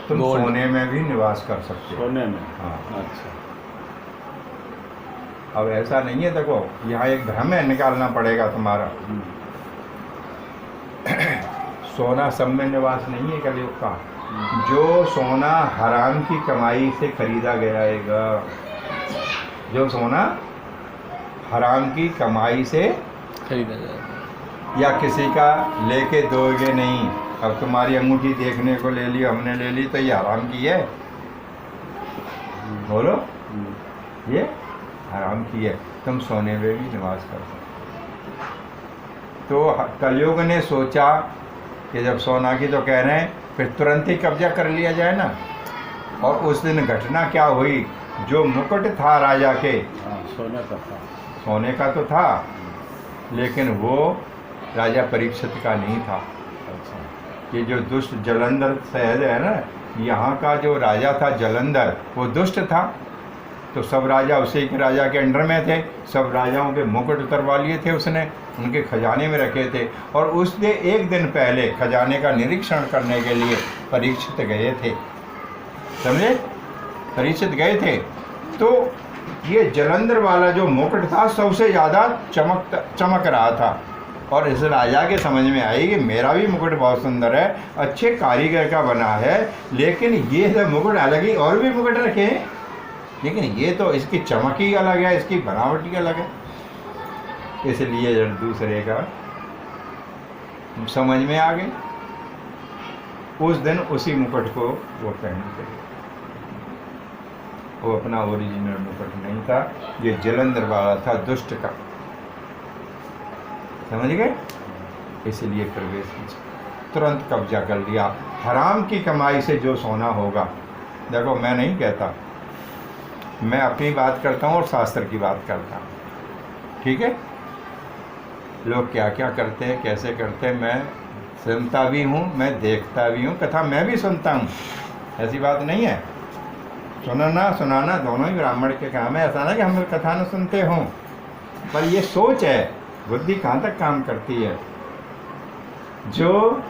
[SPEAKER 1] तुम
[SPEAKER 3] गोल्ड।
[SPEAKER 1] सोने में भी निवास कर सकते हो।
[SPEAKER 2] सोने में।
[SPEAKER 1] हाँ,
[SPEAKER 2] अच्छा,
[SPEAKER 1] अब ऐसा नहीं है, देखो यहाँ एक भ्रम है, निकालना पड़ेगा तुम्हारा। सोना सब में निवास नहीं है कलयुग का। जो सोना हराम की कमाई से खरीदा गया है, जो सोना हराम की कमाई से
[SPEAKER 3] खरीदा जाएगा,
[SPEAKER 1] या किसी का लेके दोगे नहीं। अब तुम्हारी अंगूठी देखने को ले ली, हमने ले ली, तो ये हराम की है। बोलो, ये हराम की है। तुम सोने में भी नमाज कर सकते। तो कलयुग ने सोचा कि जब सोना की तो कह रहे हैं, फिर तुरंत ही कब्जा कर लिया जाए ना। और उस दिन घटना क्या हुई, जो मुकुट था राजा के,
[SPEAKER 2] हाँ, सोने का था।
[SPEAKER 1] सोने का तो था, लेकिन वो राजा परीक्षित का नहीं था।
[SPEAKER 2] अच्छा।
[SPEAKER 1] ये जो दुष्ट जलंधर शहर है ना, यहाँ का जो राजा था जलंधर, वो दुष्ट था। तो सब राजा उसी के राजा के अंडर में थे। सब राजाओं के मुकुट उतरवा लिए थे उसने, उनके खजाने में रखे थे। और उसने एक दिन पहले खजाने का निरीक्षण करने के लिए परीक्षित गए थे, समझे, परीक्षित गए थे। तो ये जलंधर वाला जो मुकुट था सबसे ज़्यादा चमक रहा था। और इस राजा के समझ में आई कि मेरा भी मुकुट बहुत सुंदर है, अच्छे कारीगर का बना है, लेकिन ये सब मुकुट अलग ही और भी मुकुट रखे हैं, लेकिन ये तो इसकी चमक ही अलग है, इसकी बनावट ही अलग है। इसलिए जब दूसरे का समझ में आ गई, उस दिन उसी मुकुट को वो पहनते गए। वो अपना ओरिजिनल मुकुट नहीं था, ये जलंधर वाला था दुष्ट का, समझ गए। इसलिए प्रवेश तुरंत कब्जा कर लिया। हराम की कमाई से जो सोना होगा, देखो मैं नहीं कहता, मैं अपनी बात करता हूँ और शास्त्र की बात करता हूँ, ठीक है। लोग क्या क्या करते हैं, कैसे करते हैं, मैं सुनता भी हूँ, मैं देखता भी हूँ, कथा मैं भी सुनता हूँ, ऐसी बात नहीं है। सुनना सुनाना दोनों ही ब्राह्मण के काम है, ऐसा ना कि हम कथा न सुनते हों, पर ये सोच है, बुद्धि कहाँ तक काम करती है। जो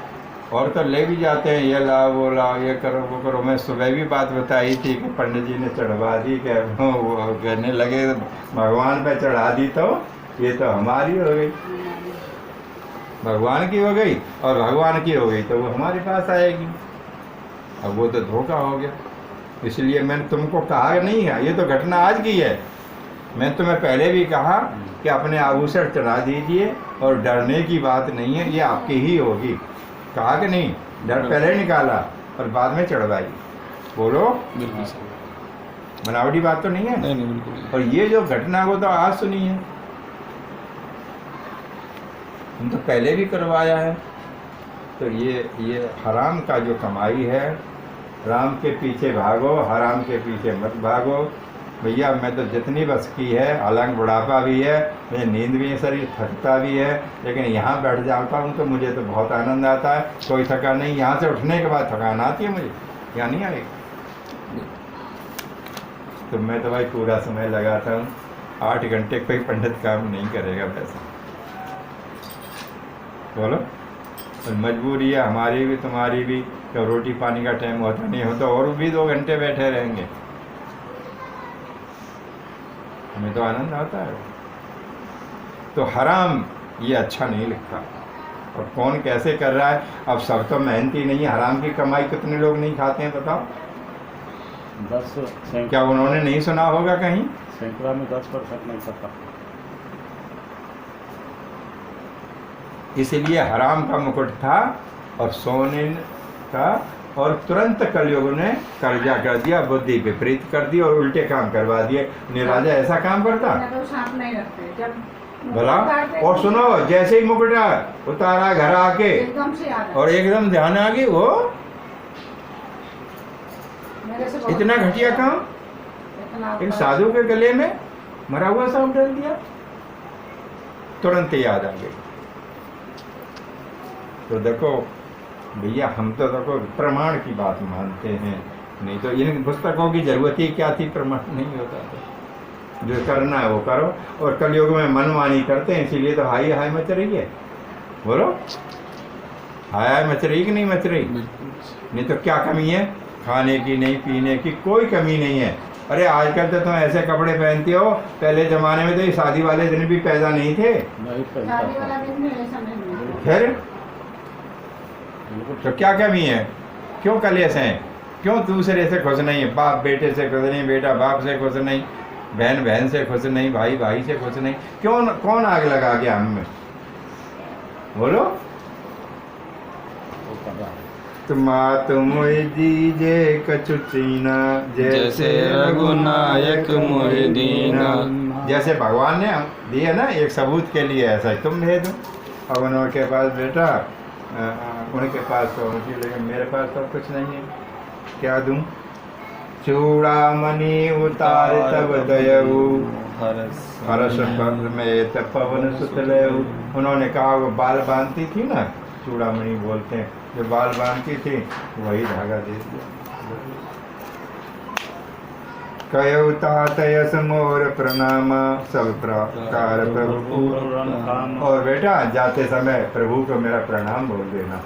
[SPEAKER 1] और तो ले भी जाते हैं, ये ला वो ला, ये करो वो करो। मैं सुबह भी बात बताई थी कि पंडित जी ने चढ़वा दी, कि वो कहने लगे भगवान पे चढ़ा दी तो ये तो हमारी हो गई, भगवान की हो गई, और भगवान की हो गई तो वो हमारे पास आएगी। अब वो तो धोखा हो गया। इसलिए मैंने तुमको कहा नहीं है, ये तो घटना आज की है। मैं तुम्हें पहले भी कहा कि अपने आभूषण चढ़ा दीजिए और डरने की बात नहीं है, ये आपकी ही होगी। कहा कि नहीं, डर पहले निकाला और बाद में चढ़वाई। बोलो,
[SPEAKER 3] बिल्कुल सही।
[SPEAKER 1] बनावटी बात तो नहीं है।
[SPEAKER 3] नहीं बिल्कुल नहीं।
[SPEAKER 1] और ये जो घटना को तो आज सुनी है, हम तो पहले भी करवाया है। तो ये हराम का जो कमाई है, राम के पीछे भागो, हराम के पीछे मत भागो। भैया मैं तो जितनी बस की है, हालांकि बुढ़ापा भी है, मुझे नींद भी है, शरीर थकता भी है, लेकिन यहाँ बैठ जाता हूँ तो मुझे तो बहुत आनंद आता है। कोई थका नहीं, यहाँ से उठने के बाद थकान आती है मुझे, यहाँ नहीं आएगी। तो मैं तो भाई पूरा समय लगाता हूँ, 8 घंटे कोई पंडित काम नहीं करेगा वैसे। बोलो, तो मजबूरी है हमारी भी तुम्हारी भी, तो रोटी पानी का टाइम होता नहीं हो तो और भी 2 घंटे बैठे रहेंगे, हमें तो आनंद आता है। तो हराम ये अच्छा नहीं लगता। और कौन कैसे कर रहा है, अब सब तो मेहनती नहीं है। हराम की कमाई कितने लोग नहीं खाते हैं बताओ।
[SPEAKER 2] 10
[SPEAKER 1] क्या उन्होंने नहीं सुना होगा कहीं?
[SPEAKER 2] सैकड़ा में 10% नहीं करता।
[SPEAKER 1] इसीलिए हराम का मुकुट था और सोने का, और तुरंत कलयुग ने कर्जा कर दिया, बुद्धि विपरीत कर दी और उल्टे काम करवा दिए। राजा ऐसा काम करता
[SPEAKER 4] तो साथ नहीं रखते जब
[SPEAKER 1] भला। और सुनो, जैसे ही मुकुट उतारा घर आके
[SPEAKER 4] एकदम से याद
[SPEAKER 1] और एकदम ध्यान आ गई, वो
[SPEAKER 4] मेरे से बहुत
[SPEAKER 1] इतना घटिया काम
[SPEAKER 4] इतना
[SPEAKER 1] एक साधु के गले में मरा हुआ सांप डाल दिया, तुरंत याद आ गई। तो देखो भैया, हम तो देखो प्रमाण की बात मानते हैं, नहीं तो इन पुस्तकों की जरूरत ही क्या थी, प्रमाण नहीं होता था। जो करना है वो करो। और कलयुग में मनमानी करते हैं, इसीलिए तो हाई हाई मच रही है। बोलो, हाय हाय मच रही कि नहीं मच रही? नहीं तो क्या कमी है? खाने की नहीं, पीने की कोई कमी नहीं है। अरे आजकल तो तुम ऐसे कपड़े पहनती हो, पहले जमाने में तो ये शादी वाले दिन भी पैदा नहीं थे।
[SPEAKER 2] नहीं
[SPEAKER 4] शादी वाला
[SPEAKER 2] पहनता।
[SPEAKER 4] दिन में ऐसा नहीं है।
[SPEAKER 1] फिर तो क्या कमी है? क्यों कलेश हैं? क्यों दूसरे से खुश नहीं है? बाप बेटे से खुश नहीं, बेटा बाप से खुश नहीं, बहन बहन से खुश नहीं, भाई भाई से खुश नहीं। क्यों? कौन आग लगा गया हम में? बोलो।
[SPEAKER 2] वो कर रहा है।
[SPEAKER 1] मात मोहि दीजे कछु चीना,
[SPEAKER 3] जैसे रघुनायक मोहि दीना।
[SPEAKER 1] जैसे भगवान ने दिए ना एक सबूत के लिए, ऐसा ही तुम दे दो। अब उनके पास बेटा उनके पास तो मुझे, लेकिन मेरे पास तो कुछ नहीं है, क्या दूं? चूड़ामणि उतार तब दयऊ, हर्ष पत्र में तब पवन सुत लयऊ। उन्होंने कहा वो बाल बांधती थी ना, चूड़ामणि बोलते हैं, जो बाल बांधती थी वही धागा दे दिया। कयऊ तात यस मोर प्रणाम, सब प्रकार प्रभु। और बेटा जाते समय प्रभु को मेरा प्रणाम बोल देना।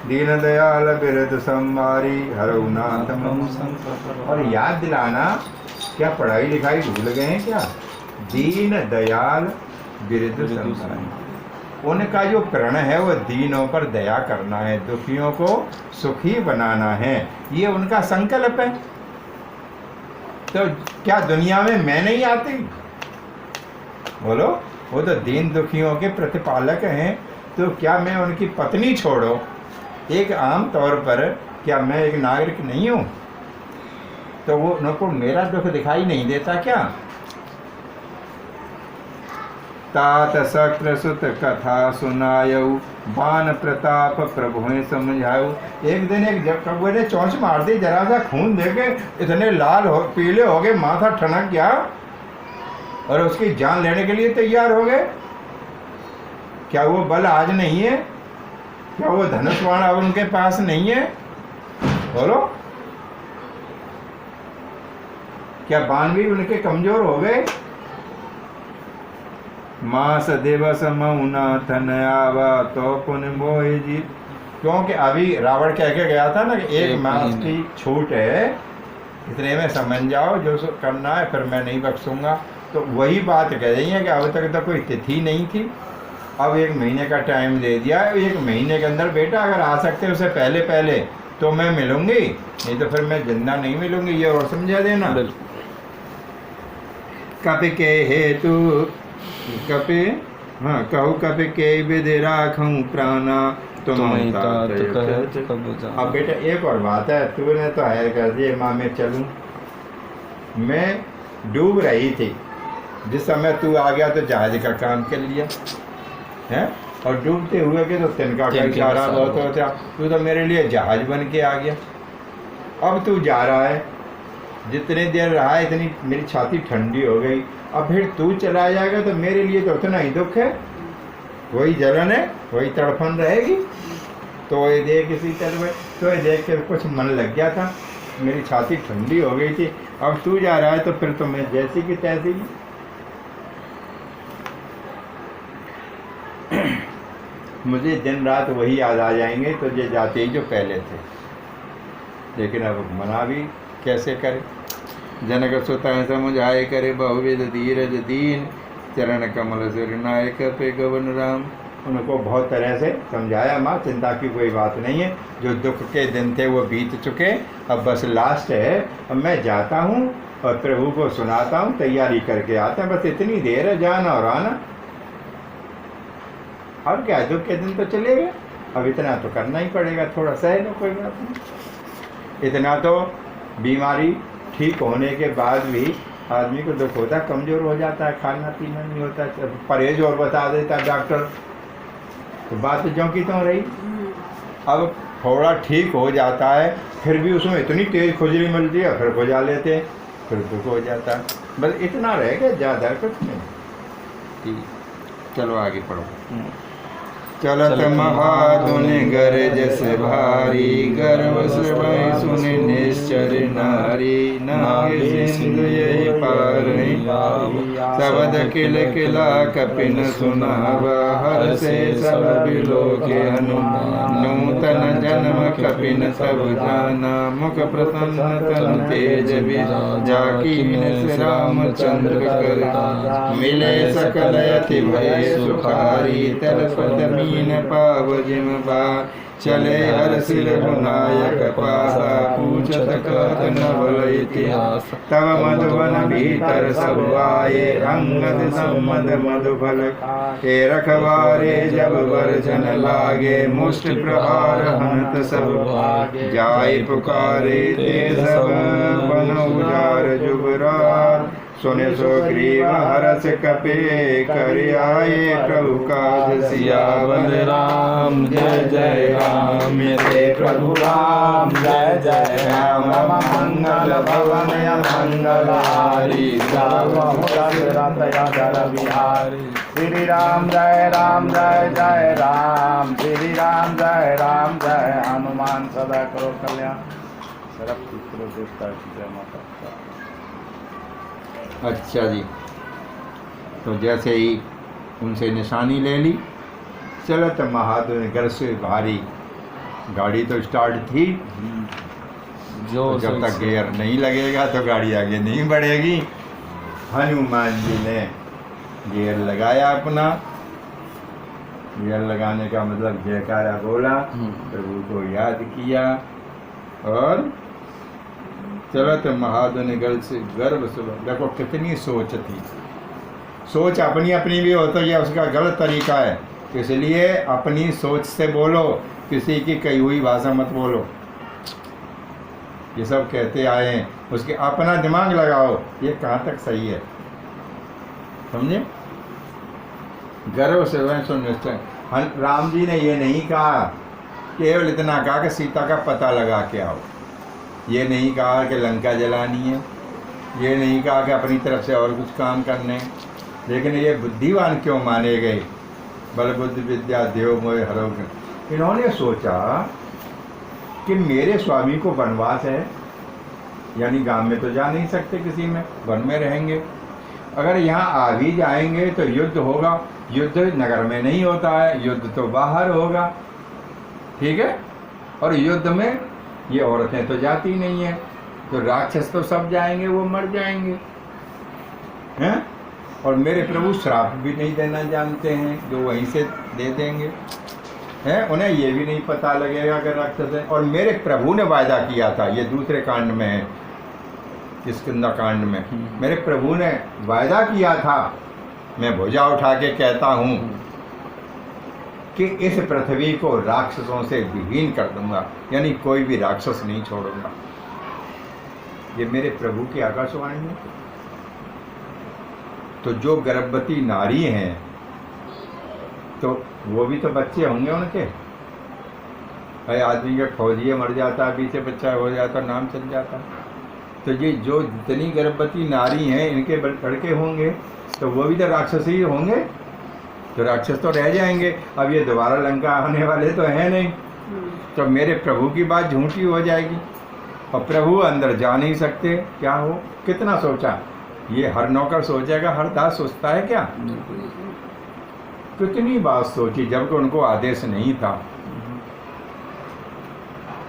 [SPEAKER 1] दीन दयाल बिरद संवारी, हरऊ नाथ मम संकट। और याद दिलाना, क्या पढ़ाई लिखाई भूल गए हैं क्या? दीन दयाल बिरद संवारी, उनका जो प्रण है वो दीनों पर दया करना है, दुखियों को सुखी बनाना है, ये उनका संकल्प है। तो क्या दुनिया में मैं नहीं आती? बोलो, वो तो दीन दुखियों के प्रतिपालक हैं, तो क्या मैं उनकी पत्नी छोड़ो? एक आम तौर पर क्या मैं एक नागरिक नहीं हूँ? तो वो उनको मेरा दुख दिखाई नहीं देता क्या? तात शक्र सुत कथा सुनायऊ, बान प्रताप प्रभु समझाऊ। एक दिन एक जब कौवे ने चोंच मार दी, जरा सा खून देके इतने लाल हो पीले हो गए, माथा ठनक गया और उसकी जान लेने के लिए तैयार हो गए। क्या वो बल आज नहीं है? क्या वो धनुष बाण अब उनके पास नहीं है? बोलो, क्या बाण भी उनके कमजोर हो गए? मास दिवस मऊना थन आवा, तो पुन मोहि जी। क्योंकि अभी रावण कह के गया था ना कि एक मास की छूट है, इतने में समझ जाओ, जो करना है फिर मैं नहीं बख्शूंगा। तो वही बात कह रही है कि अब तक तो कोई तिथि नहीं थी, अब 1 महीने का टाइम दे दिया है। 1 महीने के अंदर बेटा अगर आ सकते उससे पहले पहले तो मैं मिलूंगी, नहीं तो फिर मैं जिंदा नहीं मिलूंगी, ये और समझा देना। कपि के हेतु कपि, हाँ कहूँ कपि के विधि राखूं प्राणा, तुम अब बेटा एक और बात है, तूने तो हायर कर दिए माँ मैं चलूं। मैं डूब रही थी, जिस समय तू आ गया तो जहाज का काम कर लिया है, और डूबते हुए के तो तिनका का इशारा बहुत होता। तू तो मेरे लिए जहाज बन के आ गया। अब तू जा रहा है, जितने देर रहा है इतनी मेरी छाती ठंडी हो गई, अब फिर तू चला जाएगा तो मेरे लिए तो उतना ही दुख है, वही जलन है, वही तड़फन रहेगी। तो ये देख इसी तरह, तो ये देख के कुछ मन लग गया था, मेरी छाती ठंडी हो गई थी। अब तू जा रहा है तो फिर तो मैं जैसी की तैसी। मुझे दिन रात वही याद आ जाएंगे तो ये जाते ही जो पहले थे, लेकिन अब मना भी कैसे करे। जनक सुत समझाए करे, बहुविध धीरज दीन, चरण कमल सिर नायक पे गवन राम। उनको बहुत तरह से समझाया, माँ चिंता की कोई बात नहीं है, जो दुख के दिन थे वो बीत चुके, अब बस लास्ट है। अब मैं जाता हूँ और प्रभु को सुनाता हूँ, तैयारी करके आता है, बस इतनी देर है जाना और आना। अब क्या, दुख के दिन तो चले गए, अब इतना तो करना ही पड़ेगा, थोड़ा सह लो, कोई बात नहीं। इतना तो बीमारी ठीक होने के बाद भी आदमी को दुख होता है, कमज़ोर हो जाता है, खाना पीना नहीं होता, परहेज और बता देता डॉक्टर, तो बात ज्यों की त्यों रही। अब थोड़ा ठीक हो जाता है, फिर भी उसमें इतनी तेज़ खुजली मिलती है, फिर खुजा लेते हैं, फिर दुख हो जाता है। बस इतना रह गया, ज़्यादा कुछ नहीं। ठीक, चलो आगे पढ़ो। चलत महाधुनि गरज से भारी, गर्व से वही सुनि निश्चर नारी, नागे सिंधु यही पार शब्द किल किला कपिन सुनावा, हर से सब बिलोके हनुमान, नूतन जन्म कपिन सब जाना, मुख प्रसन्न तनु तेज जाकी रामचंद्र कर, मिले सकल अति भय सुखारी, तलपत मीन पाव जिम बार, चले हर सिर नायक पासा पूछत कथन बल इतिहास तब मधुबन भीतर सब आए अंगद सम्मद मधुबल के रखवारे जब वर्जन लागे मुष्ट प्रहार हंत सब भागे जाय पुकारे ते सब बन उजार जुबरार सुने सो ग्रीव हरस कपे कर आए प्रभु काज सियावन राम जय जय राम मेरे प्रभु राम जय जय राम मंगल भवन मंगलहारी
[SPEAKER 2] बिहारी श्री राम जय जय राम श्री राम जय हनुमान सदा करो कल्याण सर्व पुत्रों देवता की जय माता।
[SPEAKER 1] अच्छा जी, तो जैसे ही उनसे निशानी ले ली, चलत महादेव ने घर से भारी गाड़ी तो स्टार्ट थी,
[SPEAKER 3] जो
[SPEAKER 1] जब तक गियर नहीं लगेगा तो गाड़ी आगे नहीं बढ़ेगी। हनुमान जी ने गियर लगाया अपना, गियर लगाने का मतलब जयकारा बोला, प्रभु को याद किया और चलत महादेव ने गर्व से गर्व से, देखो कितनी सोच थी। सोच अपनी अपनी भी होती है, उसका गलत तरीका है, इसलिए अपनी सोच से बोलो, किसी की कही हुई भाषा मत बोलो। ये सब कहते आए हैं, उसके अपना दिमाग लगाओ, ये कहाँ तक सही है, समझे। गर्व से वह सुनिश्चय, राम जी ने ये नहीं कहा, केवल इतना कहा कि सीता का पता लगा के आओ। ये नहीं कहा कि लंका जलानी है, ये नहीं कहा कि अपनी तरफ से और कुछ काम करने। लेकिन ये बुद्धिवान क्यों माने गए, बल बुद्धि विद्या देव मोह हरो। इन्होंने सोचा कि मेरे स्वामी को वनवास है, यानी गांव में तो जा नहीं सकते, किसी में वन में रहेंगे। अगर यहाँ आ भी जाएंगे तो युद्ध होगा, युद्ध नगर में नहीं होता है, युद्ध तो बाहर होगा, ठीक है। और युद्ध में ये औरतें तो जाती नहीं हैं, तो राक्षस तो सब जाएंगे, वो मर जाएंगे, हैं। और मेरे प्रभु श्राप भी नहीं देना जानते हैं, जो वहीं से दे देंगे, हैं। उन्हें ये भी नहीं पता लगेगा कि राक्षस है। और मेरे प्रभु ने वायदा किया था, ये दूसरे कांड में है, किष्किंधा कांड में, मेरे प्रभु ने वायदा किया था, मैं भुजा उठा के कहता हूँ कि इस पृथ्वी को राक्षसों से विहीन कर दूंगा, यानी कोई भी राक्षस नहीं छोड़ूंगा। ये मेरे प्रभु की आकाशवाणी है। तो जो गर्भवती नारी हैं, तो वो भी तो बच्चे होंगे उनके। भाई आदमी के फौजिए मर जाता, पीछे बच्चा हो जाता, नाम चल जाता। तो ये जो जितनी गर्भवती नारी हैं, इनके लड़के होंगे, तो वो भी तो राक्षस ही होंगे, तो राक्षस तो रह जाएंगे। अब ये दोबारा लंका आने वाले तो हैं नहीं, तो मेरे प्रभु की बात झूठी हो जाएगी। और प्रभु अंदर जा नहीं सकते, क्या हो, कितना सोचा। ये हर नौकर सोचेगा, हर दास सोचता है क्या। कितनी बात सोची, जबकि उनको आदेश नहीं था।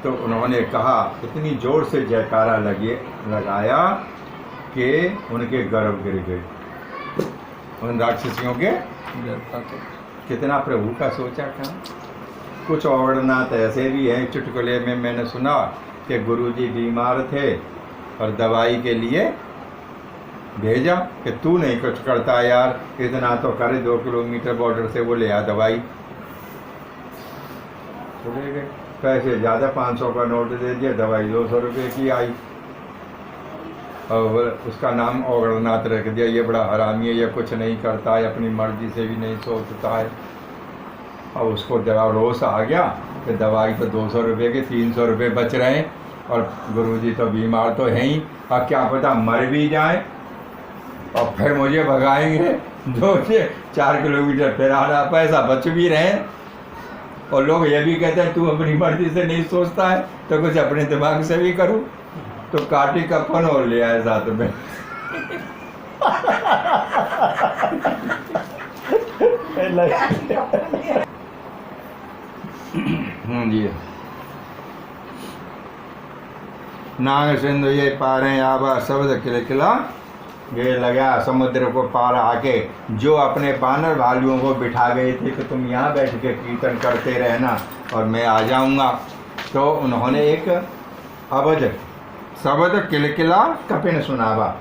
[SPEAKER 1] तो उन्होंने कहा, इतनी जोर से जयकारा लगाया कि उनके गर्भ गिर गए, उन राक्षसियों के। कितना प्रभु का सोचा था। कुछ औरनाथ ऐसे भी हैं, चुटकुले में मैंने सुना कि गुरुजी बीमार थे और दवाई के लिए भेजा कि तू नहीं कुछ करता यार, इतना तो करे, 2 किलोमीटर बॉर्डर से वो ले आ दवाई। चले गए, पैसे ज़्यादा 500 का नोट दे दिया, दवाई 200 रुपये की आई। और उसका नाम औगड़नाथ रख दिया, ये बड़ा हरामी है, ये कुछ नहीं करता है, अपनी मर्जी से भी नहीं सोचता है। और उसको जरा रोष आ गया कि दवाई तो 200 रुपये के 300 रुपये बच रहे हैं, और गुरुजी तो बीमार तो हैं ही, अब क्या पता मर भी जाए और फिर मुझे भगाएंगे 2 से 4 किलोमीटर, फिर आना, पैसा बच भी रहे। और लोग ये भी कहते हैं तू अपनी मर्जी से नहीं सोचता है, तो कुछ अपने दिमाग से भी करूं। तो काटी का फन और ले आए साथ में। जी, नाग सिंधु ये पारे आवा शब्द किलकिला गे लगा। समुद्र को पार आके जो अपने बानर भालुओं को बिठा गए थे कि तुम यहाँ बैठ के कीर्तन करते रहना, और मैं आ जाऊंगा। तो उन्होंने एक अवध शब्द किलकिला कपिन सुनावा।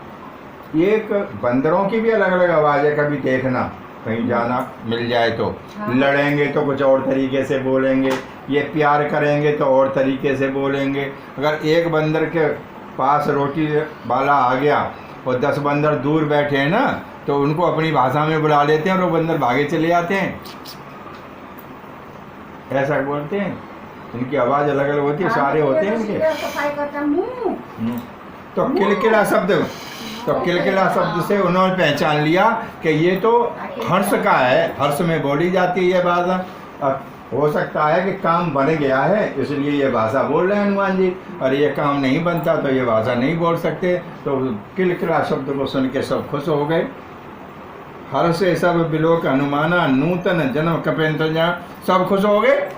[SPEAKER 1] एक बंदरों की भी अलग अलग आवाज़ है, कभी देखना कहीं जाना मिल जाए तो।
[SPEAKER 4] हाँ।
[SPEAKER 1] लड़ेंगे तो कुछ और तरीके से बोलेंगे, ये प्यार करेंगे तो और तरीके से बोलेंगे। अगर एक बंदर के पास रोटी वाला आ गया और 10 बंदर दूर बैठे हैं ना, तो उनको अपनी भाषा में बुला लेते हैं और वो बंदर भागे चले जाते हैं। ऐसा बोलते हैं, इनकी आवाज़ अलग अलग होती है, सारे होते हैं इनके।
[SPEAKER 4] सफाई करता मुंह।
[SPEAKER 1] तो किलकिला शब्द, तो किलकिला शब्द से उन्होंने पहचान लिया कि ये तो हर्ष का है, हर्ष में बोली जाती है भाषा। हो सकता है कि काम बन गया है इसलिए ये भाषा बोल रहे हैं हनुमान जी, और ये काम नहीं बनता तो ये भाषा नहीं बोल सकते। तो किलकिला शब्द को सुन के सब खुश हो गए। हर्ष से सब बिलोक हनुमाना, नूतन जन्म कपेंद्र, सब खुश हो गए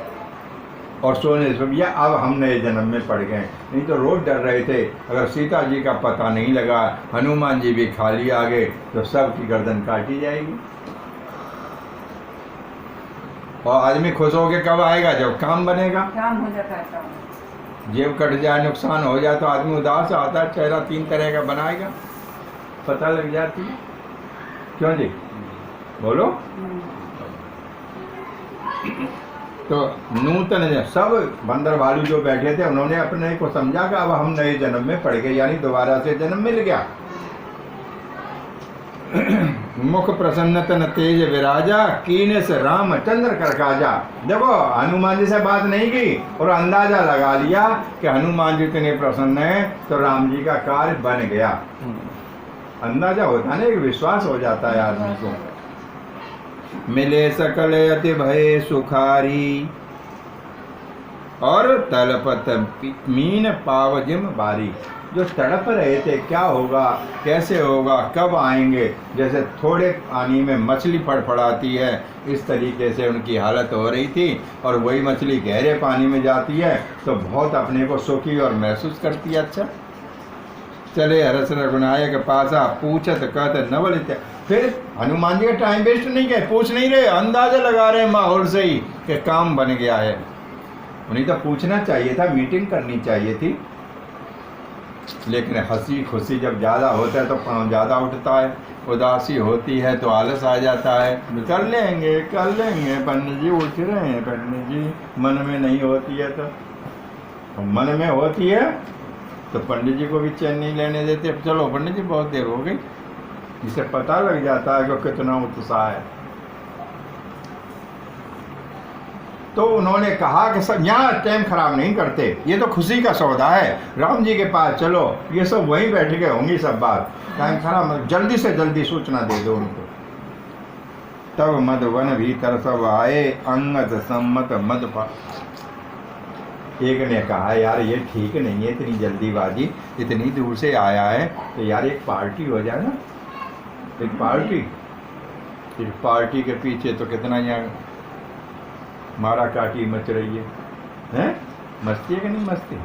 [SPEAKER 1] और सोने से भैया अब हम नए जन्म में पड़ गए। नहीं तो रोज डर रहे थे अगर सीता जी का पता नहीं लगा, हनुमान जी भी खाली आ गए तो सबकी गर्दन काटी जाएगी। और आदमी खुश होके कब आएगा? जब काम बनेगा।
[SPEAKER 4] काम हो जाता है काम।
[SPEAKER 1] जेब कट जाए, नुकसान हो जाए तो आदमी उदास आता है, चेहरा 3 तरह का बनाएगा, पता लग जाती है। क्यों जी बोलो। तो नूतन सब बंदर भालू जो बैठे थे उन्होंने अपने को समझा कि अब हम नए जन्म में पड़ गए, यानी दोबारा से जन्म मिल गया। मुख प्रसन्न तन तेज विराजा, कीने से रामचंद्र कर काजा। देखो हनुमान जी से बात नहीं की और अंदाजा लगा लिया कि हनुमान जी इतने प्रसन्न हैं तो राम जी का कार्य बन गया। अंदाजा होता है ना, एक विश्वास हो जाता है आदमी को। मिले सकल अति भय सुखारी, और तलपत मीन पावजिम बारी। जो तड़प रहे थे क्या होगा, कैसे होगा, कब आएंगे, जैसे थोड़े पानी में मछली फड़फड़ाती है इस तरीके से उनकी हालत हो रही थी। और वही मछली गहरे पानी में जाती है तो बहुत अपने को सुखी और महसूस करती है। अच्छा चले हरस रघुनायक पासा, पूछत कहत नवल। फिर हनुमान जी का टाइम वेस्ट नहीं किया, पूछ नहीं रहे, अंदाजा लगा रहे माहौल से ही कि काम बन गया है। उन्हें तो पूछना चाहिए था, मीटिंग करनी चाहिए थी, लेकिन हंसी खुशी जब ज़्यादा होता है तो पाँव ज़्यादा उठता है, उदासी होती है तो आलस आ जाता है। कर लेंगे पंडित जी, उठ रहे हैं पंडित जी, मन में नहीं होती है तो मन में होती है तो पंडित जी को भी चैन नहीं लेने देते। चलो पंडित जी बहुत देर हो गई, इसे पता लग जाता है कि कितना उत्साह है। तो उन्होंने कहा कि सब यहाँ टाइम खराब नहीं करते, ये तो खुशी का सौदा है, राम जी के पास चलो, ये सब वहीं बैठ के होंगी सब बात, टाइम खराब, जल्दी से जल्दी सूचना दे दो उनको। तब मधुवन भीतर सब आए, अंगद सम्मत मद पा। एक ने कहा यार ये ठीक नहीं है, इतनी जल्दीबाजी, इतनी दूर से आया है तो यार एक पार्टी हो जाए ना, एक पार्टी के पीछे तो कितना यहाँ मारा काटी मच रही है, हैं? मस्ती है कि नहीं मस्ती?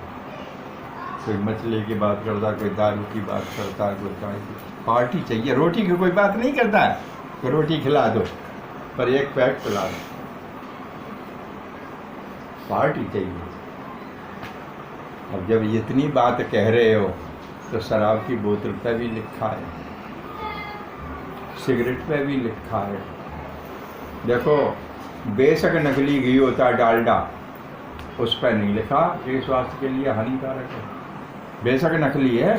[SPEAKER 1] कोई मछली की बात करता, कोई दारू की बात करता, कोई चाय की। पार्टी चाहिए, रोटी की कोई बात नहीं करता है तो रोटी खिला दो पर एक पैक पिला दो, पार्टी चाहिए। अब जब इतनी बात कह रहे हो तो शराब की बोतल पर भी लिखा है, सिगरेट पे भी लिखा है। देखो बेशक नकली घी होता है डालडा, उस पर नहीं लिखा ये स्वास्थ्य के लिए हानिकारक है। बेशक नकली है,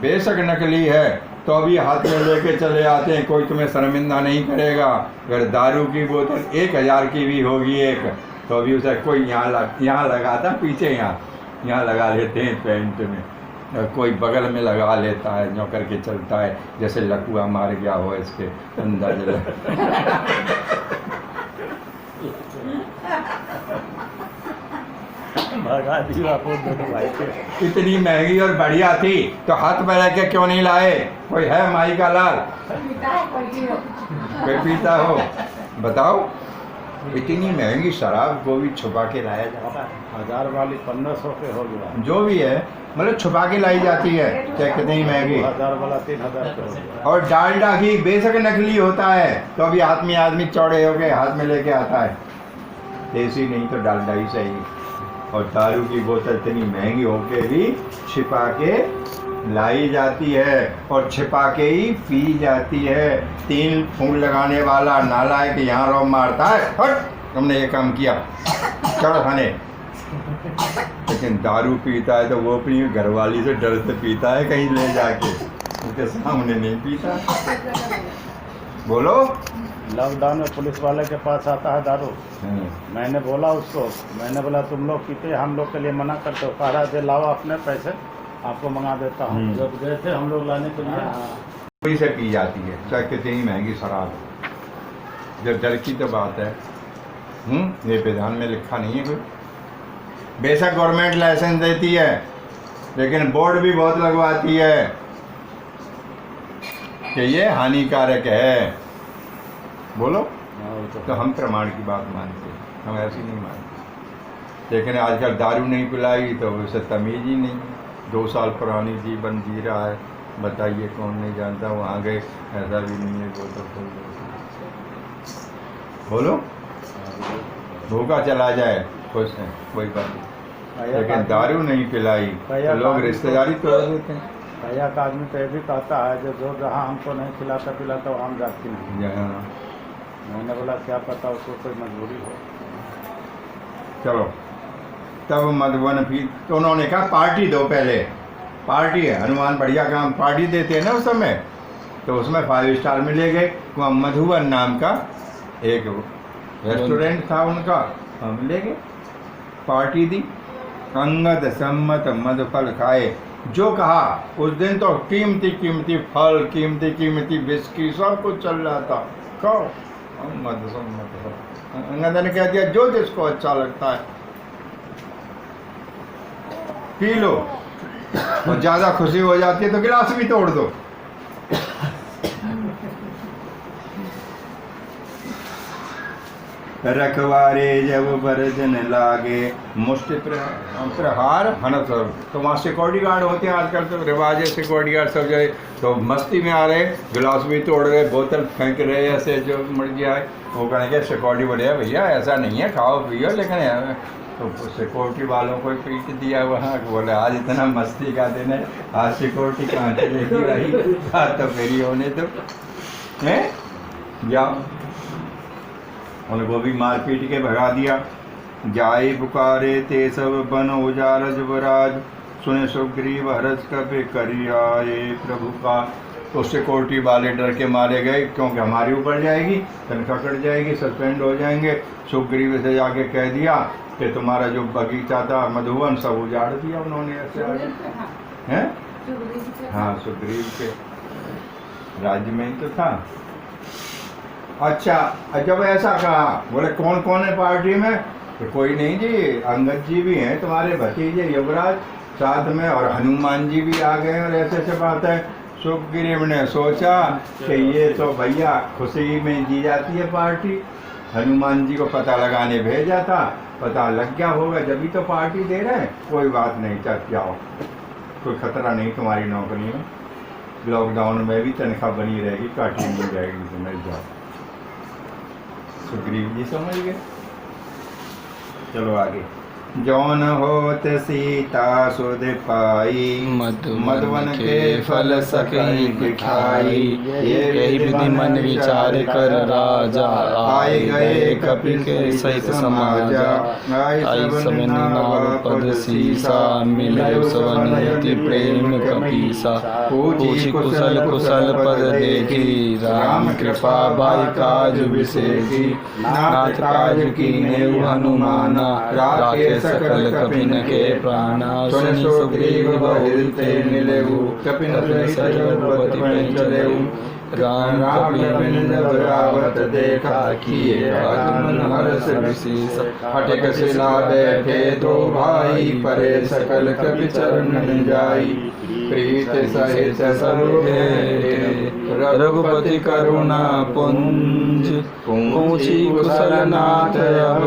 [SPEAKER 1] बेशक नकली है तो अभी हाथ में लेके चले आते हैं, कोई तुम्हें शर्मिंदा नहीं करेगा। अगर दारू की बोतल 1000 की भी होगी एक, तो अभी उसे कोई यहाँ लगाता, पीछे यहाँ लगा लेते हैं पैंट में, कोई बगल में लगा लेता है, जो करके चलता है जैसे लकुआ मार गया हो इसके अंदाजा। इतनी महंगी और बढ़िया थी तो हाथ में रख के क्यों नहीं लाए? कोई है माई का लाल? कोई पीता हो बताओ? इतनी महंगी शराब को भी छुपा के लाया जाता है।
[SPEAKER 2] 1000 वाली 1500 पे हो गया,
[SPEAKER 1] जो भी है मतलब छुपा के लाई जाती है, चाहे कितनी महंगी।
[SPEAKER 2] 2000 वाला 3000 पे हो गया।
[SPEAKER 1] और डालडा घी बेशक नकली होता है तो अभी हाथ में आदमी चौड़े हो गए हाथ में लेके आता है, देसी नहीं तो डालडा ही सही। और दारू की बोतल इतनी महंगी होके भी छिपा के लाई जाती है और छिपा के ही पी जाती है। 3 फूल लगाने वाला नालायक यहाँ रोब मारता है, हट तुमने ये काम किया, चढ़ खाने। लेकिन दारू पीता है तो वो अपनी घरवाली से डर से पीता है, कहीं ले जाके, उसके सामने नहीं पीता। बोलो।
[SPEAKER 2] लॉकडाउन में पुलिस वाले के पास आता है दारू। मैंने बोला उसको, मैंने बोला तुम लोग पीते, हम लोग के लिए मना करते हो। कह रहा दे लाओ अपने पैसे, आपको मंगा देता हूँ। जब गए थे हम लोग लाने के लिए,
[SPEAKER 1] कोई से पी जाती है, चाहे कितनी महंगी शराब हो। जब डर की तो बात है, ये विधान में लिखा नहीं है कोई। बेशक गवर्नमेंट लाइसेंस देती है, लेकिन बोर्ड भी बहुत लगवाती है कि ये हानिकारक है। बोलो। तो हम प्रमाण की बात मानते हैं, हम ऐसी नहीं मानते। लेकिन आजकल दारू नहीं पिलाई तो उसे तमीज़ ही नहीं। 2 साल पुरानी जीवन जी रहा है, बताइए कौन नहीं जानता। वहाँ गए, ऐसा भी नहीं है, वो तो बोलो। भूखा चला जाए खुश है, कोई बात नहीं, लेकिन दारू नहीं पिलाई तो लोग रिश्तेदारी तोड़ देते हैं।
[SPEAKER 2] भैया का आदमी तो ये भी कहता है जो जहाँ हमको नहीं खिलाता पिलाता वहाँ हम जाती नहीं। मैंने बोला क्या पता उसको कोई मजबूरी हो।
[SPEAKER 1] चलो, तब मधुबन फिर तो उन्होंने कहा पार्टी दो, पहले पार्टी है, हनुमान बढ़िया काम पार्टी देते हैं ना उस समय। तो उसमें 5 स्टार में ले गए। वहाँ मधुबन नाम का एक रेस्टोरेंट था उनका, हम ले गए, पार्टी दी। अंगद सम्मत मधुफल खाए। जो कहा उस दिन तो कीमती कीमती फल, कीमती कीमती बिस्की सब कुछ चल रहा था। खाओ। अंगद सम्मत, अंगद ने कह दिया जो जिसको अच्छा लगता है पी लो, और ज़्यादा खुशी हो जाती है तो गिलास भी तोड़ दो। रखवारे जब बरजन लागे मुष्टि प्रहार हनस। तो वहाँ सिक्योरिटी गार्ड होते हैं, आजकल तो रिवाज है सिक्योरिटी गार्ड सब जगह। तो मस्ती में आ रहे, गिलास भी तोड़ रहे, बोतल फेंक रहे, ऐसे जो मर्जी आए। वो कहेंगे सिक्योरिटी बोले भैया ऐसा नहीं है, खाओ पियो। लेकिन तो सिक्योरिटी वालों को पीट दिया वहाँ, बोले आज इतना मस्ती का दिन है, आज सिक्योरिटी कहाँ चलेगी भाई, आज तो फेरी होने दो हैं, जाओ। उनको भी मार पीट के भगा दिया। जाए पुकारे ते सब बन उजारज युवराज, सुने सुग्रीव हरज कपि करी आए प्रभु का। तो सिक्योरिटी वाले डर के मारे गए, क्योंकि हमारी ऊपर जाएगी, तनख्वाह कट जाएगी, सस्पेंड हो जाएंगे। सुग्रीव से जाके कह दिया कि तुम्हारा जो बगीचा था मधुवन सब उजाड़ दिया उन्होंने। ऐसे आगे हैं, हाँ सुग्रीव के राज्य में ही तो था। अच्छा, जब ऐसा कहा, बोले कौन कौन है पार्टी में? तो कोई नहीं जी, अंगद जी भी हैं तुम्हारे भतीजे युवराज साथ में, और हनुमान जी भी आ गए, और ऐसे ऐसे बात है। सुग्रीव ने सोचा कि ये तो भैया खुशी में जी जाती है पार्टी, हनुमान जी को पता लगाने भेजा था, पता लग गया होगा जब तो पार्टी दे रहे हैं। कोई बात नहीं, चल जाओ, कोई खतरा नहीं तुम्हारी नौकरी में, लॉकडाउन में भी तनख्वाह बनी रहेगी, काटी नहीं जाएगी, तो मिल जाओ। सुग्रीव जी समझ गए। चलो आगे। जौन होत सीता सुध पाई, मधुवन के फल सकहीं दिखाई।
[SPEAKER 3] यही विधि मन विचार कर राजा, आए गए कपि के सहित समाजा। आई सब नाव पद सीसा, मिले सवनियति प्रेम कपीसा। पूछी कुशल कुशल पद देखी, राम कृपा बाई काज विशेषी। नाथ काज कीने हनुमाना, राखे सकल कपिन के प्राणा। सुनि सुग्रीव बहुते मिलेहु, कपिन सरस्वती में चलेहु। राम कपिन रावत देखा, किए मन हर्ष विशेष। हटक शिला बैठे दो भाई, परे सकल कपि चरण जाई। प्रीत सहित सब भेंटे, रघुपति करुणा पुंज। पूछी कुशल नाथ अब,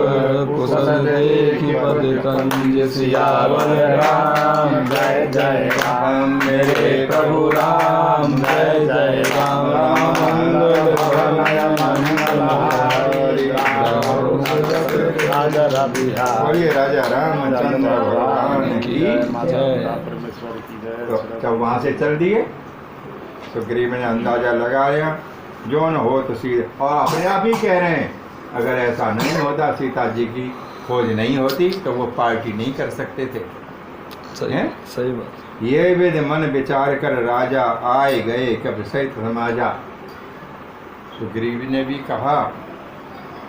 [SPEAKER 3] कुशल देखि पद कंज। सियावर राम जय जय राम, मेरे प्रभु राम जय जय राम। राम मंगल भवन मंगल हारी, राम राजा
[SPEAKER 2] बिहार।
[SPEAKER 1] बोलिए राजा रामचंद्र भगवान की
[SPEAKER 2] माता
[SPEAKER 3] जय।
[SPEAKER 2] परमेश्वर की जय।
[SPEAKER 1] तो जब वहाँ से चल दिए सुग्रीव ने अंदाजा लगा लिया जो न हो तो सीधे, और अपने आप ही कह रहे हैं अगर ऐसा नहीं होता, सीता जी की खोज नहीं होती तो वो पार्टी नहीं कर सकते थे।
[SPEAKER 3] सही
[SPEAKER 1] हैं?
[SPEAKER 3] सही बात।
[SPEAKER 1] ये विध मन विचार कर राजा आए गए कब सहित समाजा। सुग्रीव ने भी कहा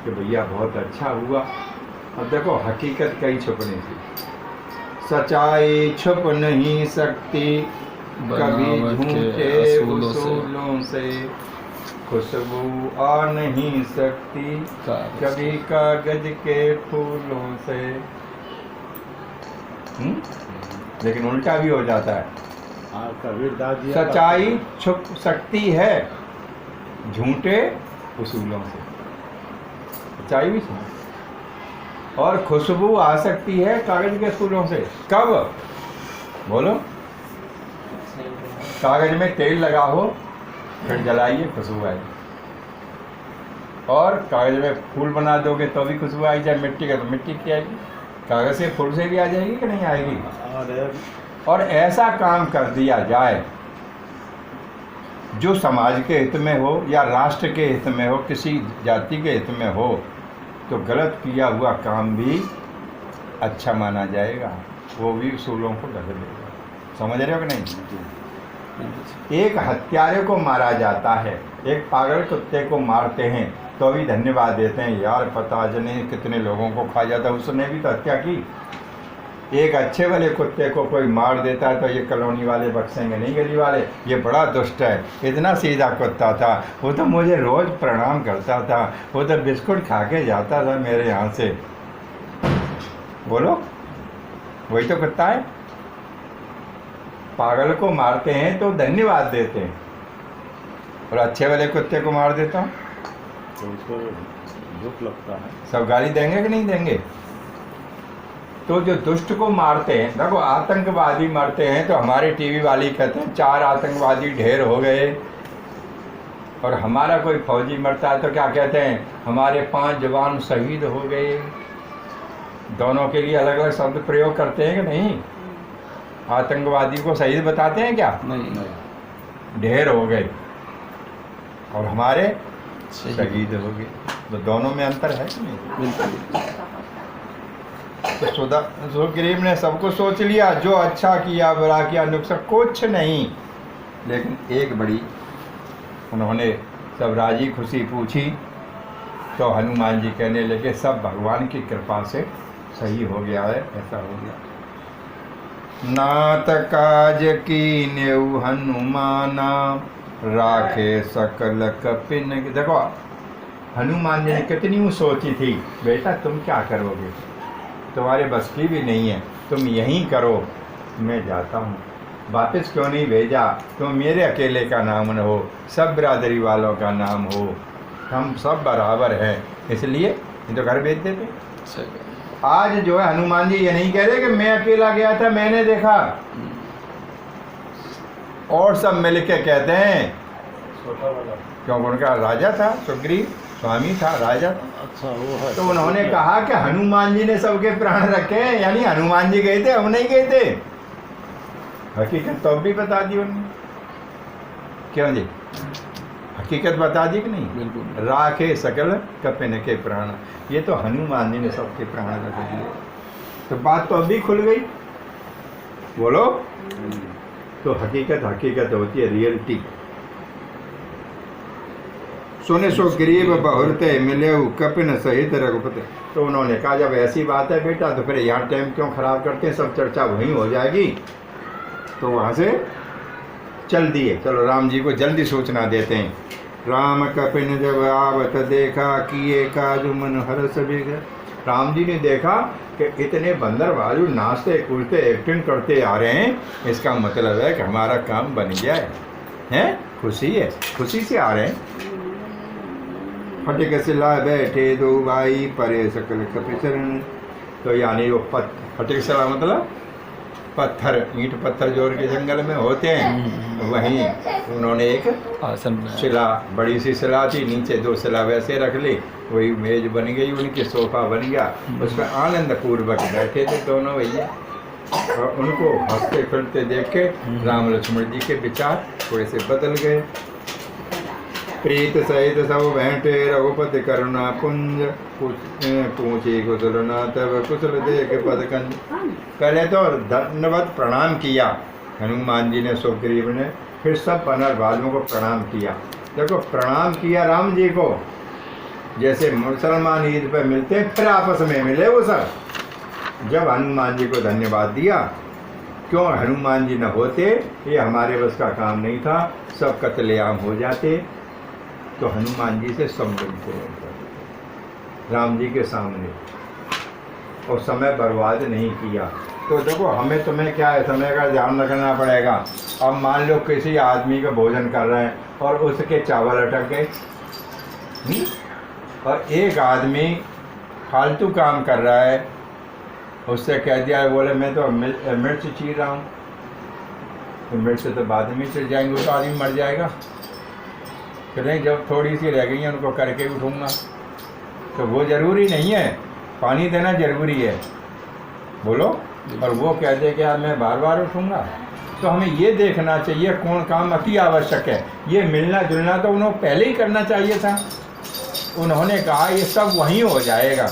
[SPEAKER 1] कि भैया बहुत अच्छा हुआ। अब देखो हकीकत कहीं छुपने थी, सच्चाई छुप नहीं सकती कभी
[SPEAKER 3] बनावट के
[SPEAKER 1] झूठे
[SPEAKER 3] असूलों से।
[SPEAKER 1] उसूलों से, खुशबू आ नहीं सकती
[SPEAKER 3] कागज।
[SPEAKER 1] कभी कागज के फूलों से। लेकिन उल्टा भी हो जाता है,
[SPEAKER 2] हाँ, कबीरदास जी का-
[SPEAKER 1] सच्चाई छुप सकती है झूठे उसूलों से, सच्चाई भी छुप, और खुशबू आ सकती है कागज के फूलों से। कब बोलो? कागज में तेल लगा हो फिर जलाइए खुशबू आएगी, और कागज में फूल बना दोगे तो भी खुशबू आई जाए। मिट्टी का तो मिट्टी की आएगी, कागज से फूल से भी आ जाएगी कि नहीं आएगी? और ऐसा काम कर दिया जाए जो समाज के हित में हो या राष्ट्र के हित में हो, किसी जाति के हित में हो, तो गलत किया हुआ काम भी अच्छा माना जाएगा, वो भी उसूलों को ढक देगा। समझ रहे हो कि नहीं? एक हत्यारे को मारा जाता है, एक पागल कुत्ते को मारते हैं तो भी धन्यवाद देते हैं, यार पता नहीं कितने लोगों को खा जाता, उसने भी तो हत्या की। एक अच्छे वाले कुत्ते को कोई मार देता है तो ये कॉलोनी वाले बख्शेंगे नहीं, गली वाले, ये बड़ा दुष्ट है, इतना सीधा कुत्ता था, वो तो मुझे रोज़ प्रणाम करता था, वो तो बिस्कुट खा के जाता था मेरे यहाँ से। बोलो, वही तो कुत्ता है। पागल को मारते हैं तो धन्यवाद देते हैं, और अच्छे वाले कुत्ते को मार देता हूँ
[SPEAKER 2] तो उसको दुख लगता है।
[SPEAKER 1] सब गाली देंगे कि नहीं देंगे? तो जो दुष्ट को मारते हैं, देखो आतंकवादी मरते हैं तो हमारे टीवी वाले कहते हैं 4 आतंकवादी ढेर हो गए, और हमारा कोई फौजी मरता है तो क्या कहते हैं, हमारे 5 जवान शहीद हो गए। दोनों के लिए अलग अलग शब्द प्रयोग करते हैं कि नहीं? आतंकवादी को शहीद बताते हैं क्या?
[SPEAKER 3] नहीं
[SPEAKER 1] ढेर हो गए, और हमारे
[SPEAKER 3] सही।
[SPEAKER 1] शहीद हो गए, तो दोनों में अंतर है कि नहीं?
[SPEAKER 3] बिल्कुल।
[SPEAKER 1] तो सुग्रीव ने सबको सोच लिया, जो अच्छा किया बुरा किया नुकसान कुछ नहीं, लेकिन एक बड़ी उन्होंने सब राजी खुशी पूछी तो हनुमान जी कहने लगे सब भगवान की कृपा से सही हो गया है, ऐसा हो गया। नात काज की नेउ हनुमाना राखे सकल कपिन। देखो हनुमान जी ने कितनी सोची थी, बेटा तुम क्या करोगे, तुम्हारे बस की भी नहीं है, तुम यहीं करो, मैं जाता हूँ। वापस क्यों नहीं भेजा? तुम मेरे अकेले का नाम न हो, सब बिरादरी वालों का नाम हो, हम सब बराबर हैं, इसलिए ये तो घर भेज देते।
[SPEAKER 3] सही।
[SPEAKER 1] आज जो है हनुमान जी ये नहीं कह रहे कि मैं अकेला गया था मैंने देखा, और सब मिल के कहते हैं, क्योंकि उनका राजा था सुग्रीव, स्वामी था, राजा था।
[SPEAKER 2] अच्छा वो है।
[SPEAKER 1] तो उन्होंने कहा कि हनुमान जी ने सबके प्राण रखे, यानी हनुमान जी गए थे, हम नहीं गए थे। हकीकत तो भी बता दी उन्होंने, क्यों जी? हकीकत बता दी कि नहीं?
[SPEAKER 3] बिल्कुल।
[SPEAKER 1] राखे सकल कपिन के प्राण, ये तो हनुमान जी ने सबके प्राण रख दिए। तो बात तो अभी खुल गई, बोलो। तो हकीकत हकीकत होती है, रियलिटी। सुने सो गरीब बहुरते मिले कपिन सहित रघुपति। तो उन्होंने कहा जब ऐसी बात है बेटा तो फिर यहाँ टाइम क्यों खराब करते हैं, सब चर्चा वहीं हो जाएगी। तो वहाँ से चल दिए, चलो राम जी को जल्दी सूचना देते हैं। राम कपिन जब आवत देखा किए काजु मन हर्ष बिग। राम जी ने देखा कि इतने बंदर भालू नाचते कूदते एक्टिंग करते आ रहे हैं, इसका मतलब है कि हमारा काम बन गया है, खुशी है, खुशी से आ रहे हैं। फटिक सिला बैठे दो भाई परे सकल कपिचरण। तो यानी वो फटिक सिला मतलब पत्थर ईंट पत्थर जोड़ के जंगल में होते हैं, वहीं उन्होंने एक
[SPEAKER 3] आसन बनाया।
[SPEAKER 1] शिला, बड़ी सी शिला थी, नीचे 2 शिला वैसे रख ली, वही मेज बन गई उनकी, सोफा बन गया, उस पर आनंद पूर्वक बैठे थे दोनों भैया। और उनको हंसते फिरते देख के राम लक्ष्मण जी के विचार थोड़े से बदल गए। प्रीत सहित सब भेंटे रघुपति करुणा पुंज, पूछी कुशल ना तब कुशल देख पदकंज। पहले तो धन्यवाद प्रणाम किया हनुमान जी ने, सुग्रीव ने, फिर सब वानर वालों को प्रणाम किया। देखो प्रणाम किया राम जी को, जैसे मुसलमान ईद पर मिलते हैं फिर आपस में मिले वो सब। जब हनुमान जी को धन्यवाद दिया, क्यों हनुमान जी न होते ये हमारे बस का काम नहीं था, सब कत्लेआम हो जाते। तो हनुमान जी से संबंध राम जी के सामने, और समय बर्बाद नहीं किया। तो देखो हमें तुम्हें क्या है, समय का ध्यान रखना पड़ेगा। अब मान लो किसी आदमी का भोजन कर रहे हैं और उसके चावल अटक गए, और एक आदमी फालतू काम कर रहा है, उससे कह दिया, बोले मैं तो मिर्च चीर रहा हूँ, तो मिर्च तो बाद में चढ़ जाएंगे, तो आदमी मर जाएगा। तो नहीं, जब थोड़ी सी रह गई है उनको करके उठूँगा, तो वो ज़रूरी नहीं है, पानी देना ज़रूरी है, बोलो। और वो कह दे कि यार मैं बार बार उठूँगा, तो हमें ये देखना चाहिए कौन काम अति आवश्यक है। ये मिलना जुलना तो उन्होंने पहले ही करना चाहिए था। उन्होंने कहा ये सब वहीं हो जाएगा,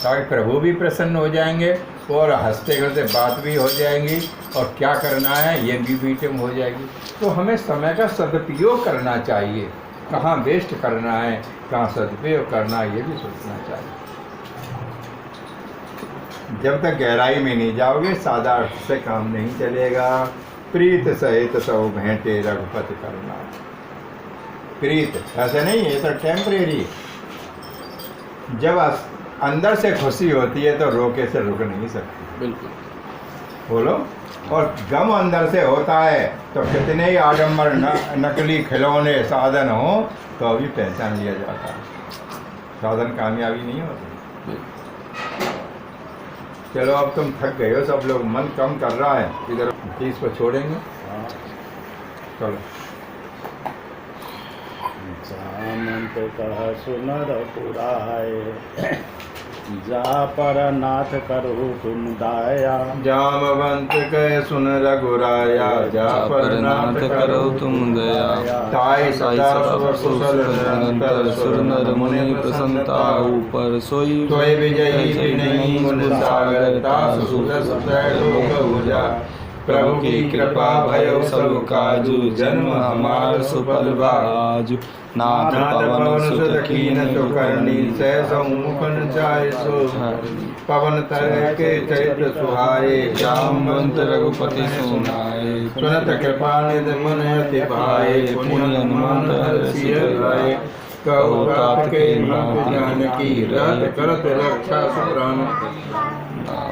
[SPEAKER 1] ताकि प्रभु भी प्रसन्न हो जाएंगे और हंसते खेलते बात भी हो जाएंगी, और क्या करना है ये भी मीटिंग हो जाएगी। तो हमें समय का सदुपयोग करना चाहिए, कहाँ वेस्ट करना है, कहाँ सदुपयोग करना है, ये भी सोचना चाहिए। जब तक गहराई में नहीं जाओगे सादा अर्थ से काम नहीं चलेगा। प्रीत सहित सब भेंटे रघुपति करना। प्रीत ऐसे नहीं, ये तो टेम्परेरी। जब अंदर से खुशी होती है तो रोके से रुक नहीं सकती,
[SPEAKER 3] बिल्कुल
[SPEAKER 1] बोलो। और गम अंदर से होता है तो कितने ही आडम्बर नकली खिलौने साधन हो तो अभी पहचान लिया जाता है, साधन कामयाबी नहीं होती। चलो अब तुम थक गए हो, सब लोग मन कम कर रहा है, इधर चीज को छोड़ेंगे। चलो।
[SPEAKER 2] जामंत कह सुनर पुराए, जा पर नाथ करो तुम दाया।
[SPEAKER 1] जामवंत कह सुन रघुराया, जा पर नाथ करो तुम दया। ताई सदा कुशल निरंतर, सुर नर मुनि प्रसन्नता ऊपर। सोई सोई विजयी नहीं गुण सागर, तासु सुदस लोक उजा। प्रभु की कृपा भयो सब काजु, जन्म हमार सुफल बाजु। नाथ पवन सुत कीन सुकर्णी, सहसौ मुखन चाय सो। पवन तरह के चरित्र सुहाए, जामवंत रघुपति सुनाए। सुनत कृपा निधि मन अति भाए, पुण्य हनुमान हर्षि लाए। कहु तात के नाथ जानकी, रत करत रक्षा सुप्राण।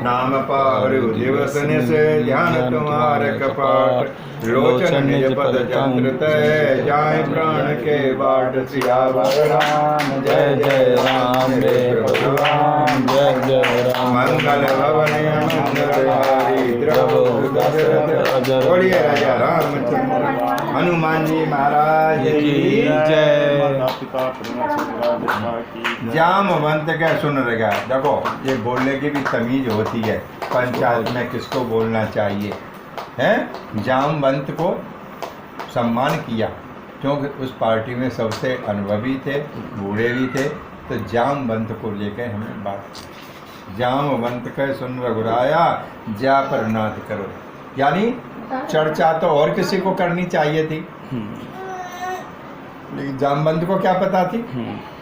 [SPEAKER 1] नाम पाहु दिवस निस, ध्यान तुम्हार कपाट। लोचन निज पद चंद्र तय, जाय प्राण के बाट। सियावर राम जय जय राम, रे भगवान
[SPEAKER 3] जय जय राम।
[SPEAKER 1] मंगल भवन मंगलहारी, द्रवहु दशरथ अजर। बोलिए राजा रामचंद्र हनुमान जी महाराज की जय। जामवंत क्या सुन रहा। देखो ये बोलने की भी तमीज होती है, पंचायत में किसको बोलना चाहिए है। जामवंत को सम्मान किया क्योंकि उस पार्टी में सबसे अनुभवी थे, बूढ़े भी थे, तो जामवंत को लेकर हमें बात। जामवंत का सुन रघुराया, जा पर नाथ करो, यानी चर्चा तो और किसी को करनी चाहिए थी, लेकिन जामवंत को क्या पता थी।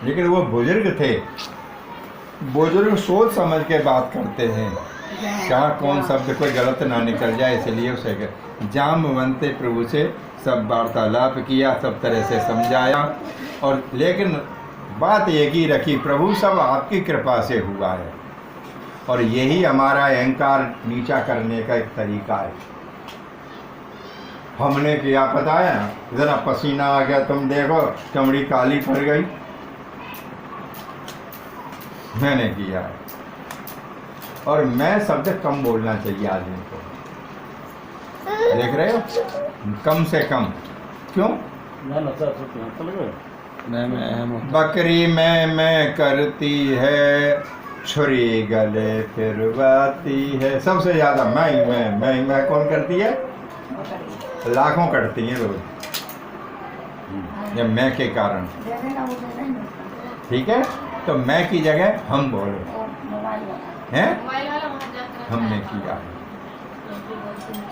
[SPEAKER 1] लेकिन वो बुजुर्ग थे, बुजुर्ग सोच समझ के बात करते हैं, क्या कौन शब्द कोई गलत ना निकल जाए, इसलिए उसे जामवंत प्रभु से सब वार्तालाप किया, सब तरह से समझाया। और लेकिन बात एक ही रखी, प्रभु सब आपकी कृपा से हुआ है, और यही हमारा अहंकार नीचा करने का एक तरीका है। हमने किया पता है ना, जरा पसीना आ गया, तुम देखो चमड़ी काली पड़ गई, मैंने किया है। और मैं सबसे कम बोलना चाहिए आदमी को, देख रहे हो, कम से कम। क्यों?
[SPEAKER 3] मैं अहम हूँ।
[SPEAKER 1] बकरी मैं करती है, छुरी गले फिरवाती है। सबसे ज्यादा मैं कौन करती है? लाखों करती हैं रोज, ये मैं के कारण।
[SPEAKER 4] दे देना, वो दे देना।
[SPEAKER 1] ठीक है, तो मैं की जगह हम बोलो,
[SPEAKER 4] और मोबाइल वाला।
[SPEAKER 1] हैं? हमने किया,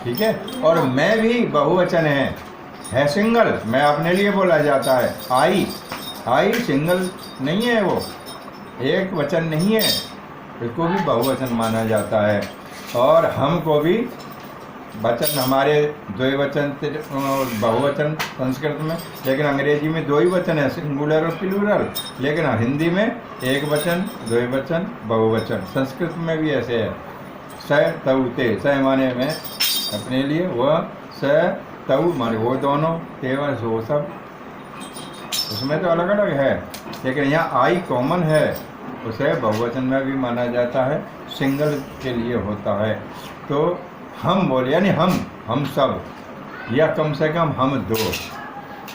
[SPEAKER 1] ठीक है। और मैं भी बहुवचन है सिंगल। मैं अपने लिए बोला जाता है। आई सिंगल नहीं है, वो एक वचन नहीं है, इसको भी बहुवचन माना जाता है। और हम को भी वचन, हमारे द्विवचन बहुवचन संस्कृत में, लेकिन अंग्रेजी में दो ही वचन है, सिंगुलर और प्लूरल। लेकिन हिंदी में एक वचन, द्विवचन, बहुवचन। संस्कृत में भी ऐसे है। स तऊ ते, स माने में अपने लिए, वह स तऊ माने वो दोनों, तेवर वो सब, उसमें तो अलग अलग है। लेकिन यहाँ आई कॉमन है, उसे बहुवचन में भी माना जाता है, सिंगल के लिए होता है। तो हम बोले यानी हम सब, या कम से कम हम दो,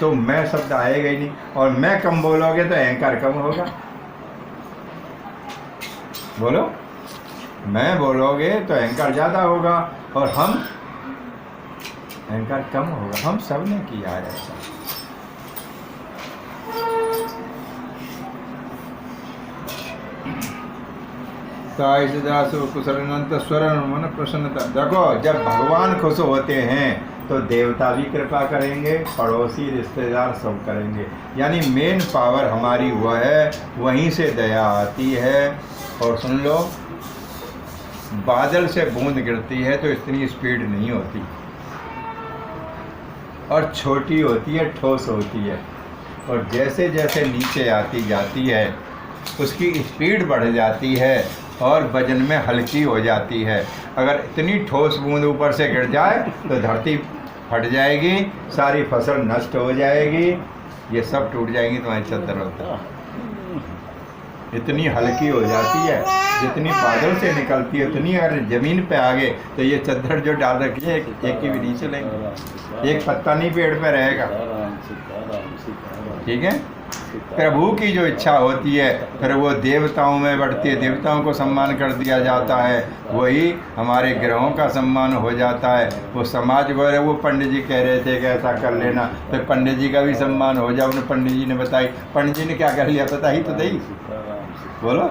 [SPEAKER 1] तो मैं शब्द आएगा ही नहीं। और मैं कम बोलोगे तो अहंकार कम होगा। बोलो, मैं बोलोगे तो अहंकार ज़्यादा होगा, और हम अहंकार कम होगा। हम सब ने किया है ऐसा। कुशलनंत स्वरण मन प्रसन्नता। देखो, जब भगवान खुश होते हैं तो देवता भी कृपा करेंगे, पड़ोसी रिश्तेदार सब करेंगे। यानी मेन पावर हमारी वह है, वहीं से दया आती है। और सुन लो, बादल से बूंद गिरती है तो इतनी स्पीड नहीं होती, और छोटी होती है, ठोस होती है। और जैसे जैसे नीचे आती जाती है उसकी स्पीड बढ़ जाती है और वजन में हल्की हो जाती है। अगर इतनी ठोस बूंद ऊपर से गिर जाए तो धरती फट जाएगी, सारी फसल नष्ट हो जाएगी, ये सब टूट जाएंगी, तुम्हारी चद्दर होता। इतनी हल्की हो जाती है, जितनी बादल से निकलती है उतनी अगर ज़मीन पे आ गए तो ये चद्दर जो डाल रखी है एक की भी नहीं चलेंगे, एक पत्ता नहीं पेड़ पे रहेगा। ठीक है, प्रभु की जो इच्छा होती है फिर वो देवताओं में बढ़ती है, देवताओं को सम्मान कर दिया जाता है, वही हमारे ग्रहों का सम्मान हो जाता है। वो समाज वगैरह, वो पंडित जी कह रहे थे कि ऐसा कर लेना, फिर पंडित जी का भी सम्मान हो जाए। उन्हें पंडित जी ने बताई, पंडित जी ने क्या कर लिया पता ही तो नहीं, बोलो।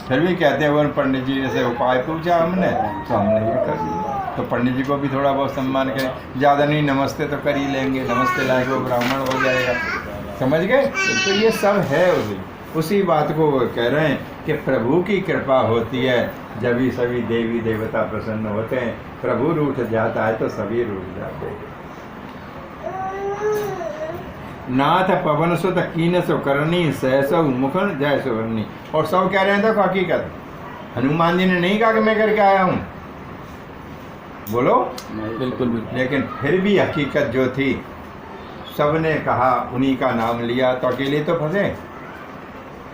[SPEAKER 1] फिर भी कहते हैं वो पंडित जी से उपाय पूछा हमने तो हमने ये कर दिया। तो पंडित जी को भी थोड़ा बहुत सम्मान करें, ज़्यादा नहीं, नमस्ते तो कर ही लेंगे, नमस्ते लाएंगे वो ब्राह्मण हो जाएगा। समझ गए? तो ये सब है उसी बात को वो कह रहे हैं कि प्रभु की कृपा होती है जब ही सभी देवी देवता प्रसन्न होते हैं। प्रभु रूठ जाता है तो सभी रूठ जाते हैं। नाथ पवन सुत कीन सो करनी सहसो मुखन जय सुवर्णी। और सब कह रहे हैं देखो हकीकत, हनुमान जी ने नहीं कहा कि मैं करके आया हूँ, बोलो
[SPEAKER 3] बिल्कुल बिल्कुल।
[SPEAKER 1] लेकिन फिर भी हकीकत जो थी सबने कहा, उन्हीं का नाम लिया, तो अकेले तो फंसे।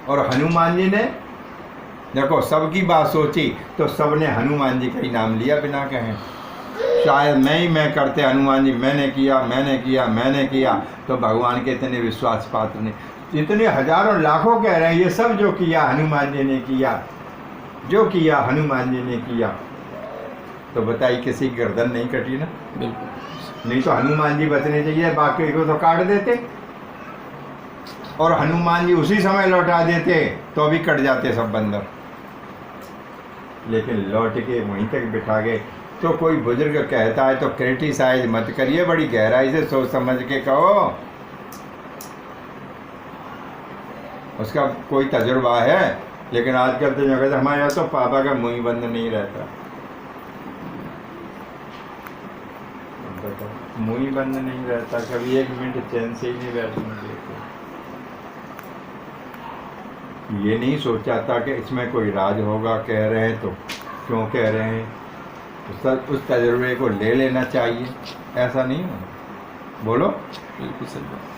[SPEAKER 1] और हनुमान जी ने देखो सबकी बात सोची तो सबने हनुमान जी का ही नाम लिया बिना कहें। शायद मैं करते हनुमान जी मैंने किया, तो भगवान के इतने विश्वास पात्र नहीं, इतने हजारों लाखों कह रहे हैं ये सब जो किया हनुमान जी ने किया, जो किया हनुमान जी ने किया। तो बताइए किसी की गर्दन नहीं कटी ना?
[SPEAKER 3] बिल्कुल।
[SPEAKER 1] नहीं तो हनुमान जी बचने चाहिए, बाकी को तो काट देते, और हनुमान जी उसी समय लौटा देते तो भी कट जाते सब बंदर। लेकिन लौट के वहीं तक बिठा गए। तो कोई बुजुर्ग कहता है तो क्रिटिसाइज मत करिए, बड़ी गहराई से सोच समझ के कहो। उसका कोई तजुर्बा है, लेकिन आजकल तो जगह हमारे यहाँ तो पापा का मुंह बंद नहीं रहता, मुंह बंद नहीं रहता, कभी एक मिनट चैन से ही नहीं बैठने देते। ये नहीं सोचा था कि इसमें कोई राज होगा, कह रहे हैं तो क्यों कह रहे हैं, उस तजुर्बे को ले लेना चाहिए, ऐसा नहीं हो। बोलो
[SPEAKER 3] बिल्कुल सही बात।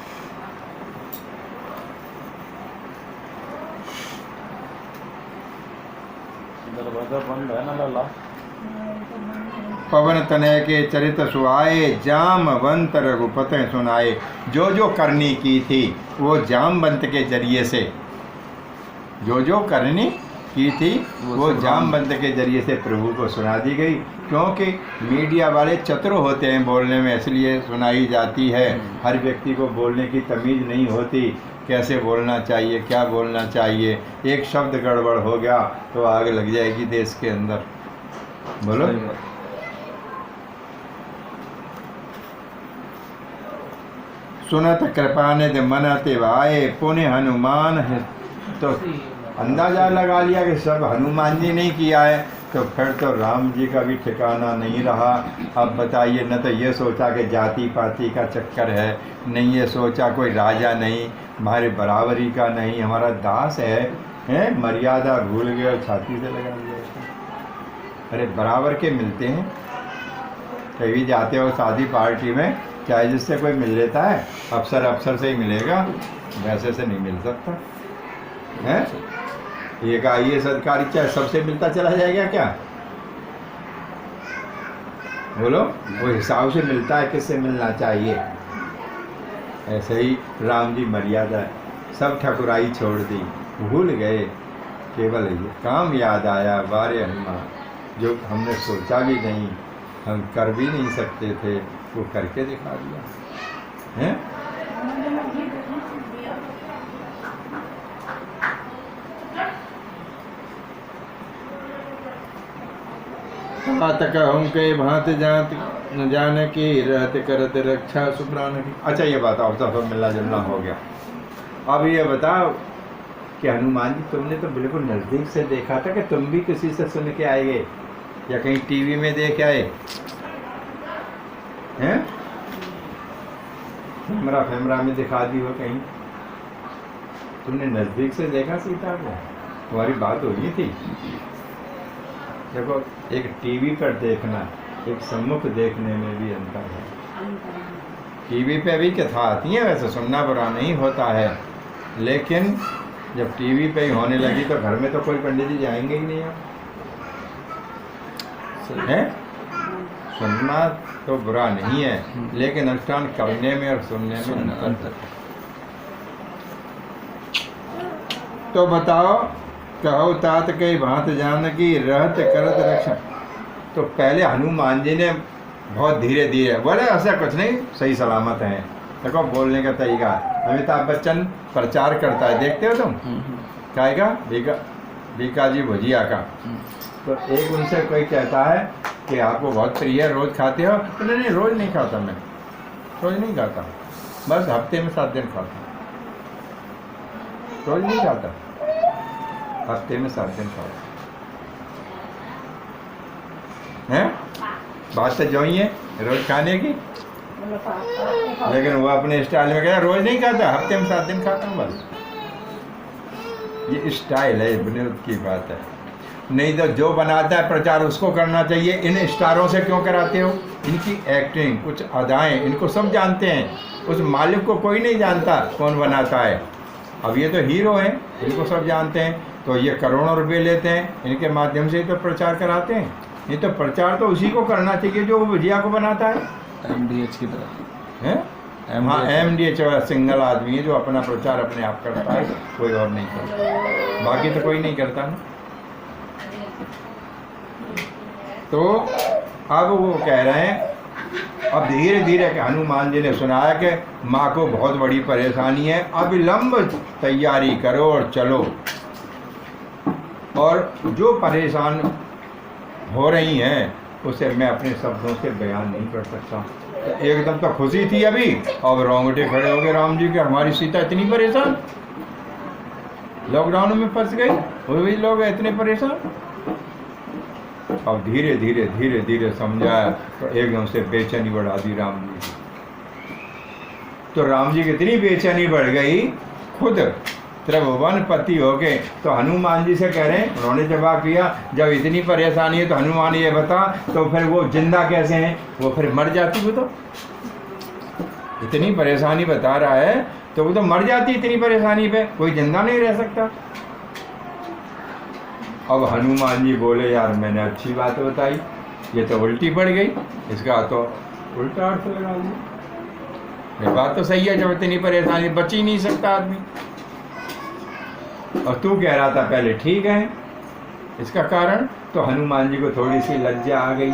[SPEAKER 2] दरवाजा बंद है ना लाला?
[SPEAKER 1] पवन तनय के चरित सुहाए, जामवंत रघुपति सुनाए। जो जो करनी की थी वो जामवंत के जरिए से, जो जो करनी की थी वो जामवंत के जरिए से प्रभु को सुना दी गई। क्योंकि मीडिया वाले चतुर होते हैं बोलने में, इसलिए सुनाई जाती है। हर व्यक्ति को बोलने की तमीज़ नहीं होती, कैसे बोलना चाहिए, क्या बोलना चाहिए। एक शब्द गड़बड़ हो गया तो आग लग जाएगी देश के अंदर। बोलो। सुनत कृपा निधि मन तिवाए, पुण्य हनुमान है। तो अंदाजा लगा लिया कि सब हनुमान जी ने किया है, तो फिर तो राम जी का भी ठिकाना नहीं रहा। अब बताइए, न तो ये सोचा कि जाति पाति का चक्कर है, नहीं ये सोचा कोई राजा नहीं, हमारे बराबरी का नहीं, हमारा दास है मर्यादा भूल गए और छाती से लगा दिया। अरे बराबर के मिलते हैं, कभी जाते हो शादी पार्टी में, चाहे जिससे कोई मिल लेता है, अफसर से ही मिलेगा, वैसे से नहीं मिल सकता है। एक IAS अधिकारी चाहे सबसे मिलता चला जाएगा क्या? बोलो। वो हिसाब से मिलता है किससे मिलना चाहिए। ऐसे ही राम जी मर्यादा, सब ठकुराई छोड़ दी, भूल गए, केवल ये काम याद आया, वारे हनुमान। जो हमने सोचा भी नहीं, हम कर भी नहीं सकते थे, वो करके दिखा दिया है। तक हम के भांत जात न जाने की, रहते करते रक्षा सुप्राण की। अच्छा ये बताओ, सब मिलना जुलना हो गया। अब ये बताओ कि हनुमान जी तुमने तो बिल्कुल नज़दीक से देखा था, कि तुम भी किसी से सुन के आए या कहीं टीवी में देख आए हैं? कैमरा में दिखा दी हो कहीं? तुमने नज़दीक से देखा सीता को? तुम्हारी बात हुई थी? देखो, एक टीवी पर देखना, एक सम्मुख देखने में भी अंतर है। टीवी पे भी कथा आती है, वैसे सुनना बुरा नहीं होता है, लेकिन जब टीवी पे ही होने लगी तो घर में तो कोई पंडित जी जाएंगे ही नहीं है। सुनना तो बुरा नहीं है, लेकिन अनुष्ठान करने में और सुनने में अंतर। तो बताओ, कहो तात के भांत जान की, रहत करत रक्षा। तो पहले हनुमान जी ने बहुत धीरे धीरे बोले, ऐसा कुछ नहीं, सही सलामत हैं। देखो बोलने का तरीका। अमिताभ बच्चन प्रचार करता है, देखते हो तुम? क्या बीका जी भुजिया का। तो एक उनसे कोई कहता है कि आपको बहुत प्रिय है, रोज़ खाते हो? तो नहीं, रोज़ नहीं खाता, मैं रोज़ नहीं खाता, बस हफ्ते में 7 दिन खाता, रोज़ नहीं खाता, हफ्ते में 7 दिन खाता है। बात तो जो ही है रोज़ खाने की, लेकिन वो अपने स्टाइल में कहता रोज़ नहीं खाता, हफ्ते में 7 दिन खाता हूँ बस। ये स्टाइल है, बुनियाद की बात है। नहीं तो जो बनाता है प्रचार उसको करना चाहिए। इन स्टारों से क्यों कराते हो? इनकी एक्टिंग, कुछ अदाएँ, इनको सब जानते हैं। उस मालिक को कोई नहीं जानता कौन बनाता है। अब ये तो हीरो हैं, इनको सब जानते हैं, तो ये करोड़ों रुपए लेते हैं, इनके माध्यम से ही तो प्रचार कराते हैं। ये तो प्रचार तो उसी को करना चाहिए जो वो भुजिया को बनाता है।
[SPEAKER 3] MDH की तरह
[SPEAKER 1] है। हाँ, MDH वाला सिंगल आदमी है जो अपना प्रचार अपने आप करता है, कोई और नहीं करता, बाकी तो कोई नहीं करता ना। तो अब वो कह रहे हैं, अब धीरे धीरे हनुमान जी ने सुनाया कि माँ को बहुत बड़ी परेशानी है, अविलंब तैयारी करो और चलो। और जो परेशान हो रही हैं उसे मैं अपने शब्दों से बयान नहीं कर सकता। एकदम तो खुशी थी अभी, अब रोंगटे खड़े हो गए राम जी के, हमारी सीता इतनी परेशान, लॉकडाउन में फंस गई, वो भी लोग इतने परेशान। अब धीरे धीरे धीरे धीरे समझाया तो एकदम से बेचैनी बढ़ा दी राम जी की। तो राम जी की इतनी बेचैनी बढ़ गई, खुद त्रिभुवनपति हो गए। तो हनुमान जी से कह रहे हैं, उन्होंने जवाब किया, जब इतनी परेशानी है तो हनुमान ये बता, तो फिर वो जिंदा कैसे हैं? वो फिर मर जाती, वो तो इतनी परेशानी बता रहा है तो वो तो मर जाती इतनी परेशानी पे, कोई जिंदा नहीं रह सकता। अब हनुमान जी बोले, यार मैंने अच्छी बात बताई, ये तो उल्टी पड़ गई, इसका तो उल्टा अर्थ लगा दिया। ये बात तो सही है, जब इतनी परेशानी बच ही नहीं सकता आदमी। और तू कह रहा था पहले ठीक है, इसका कारण तो हनुमान जी को थोड़ी सी लज्जा आ गई,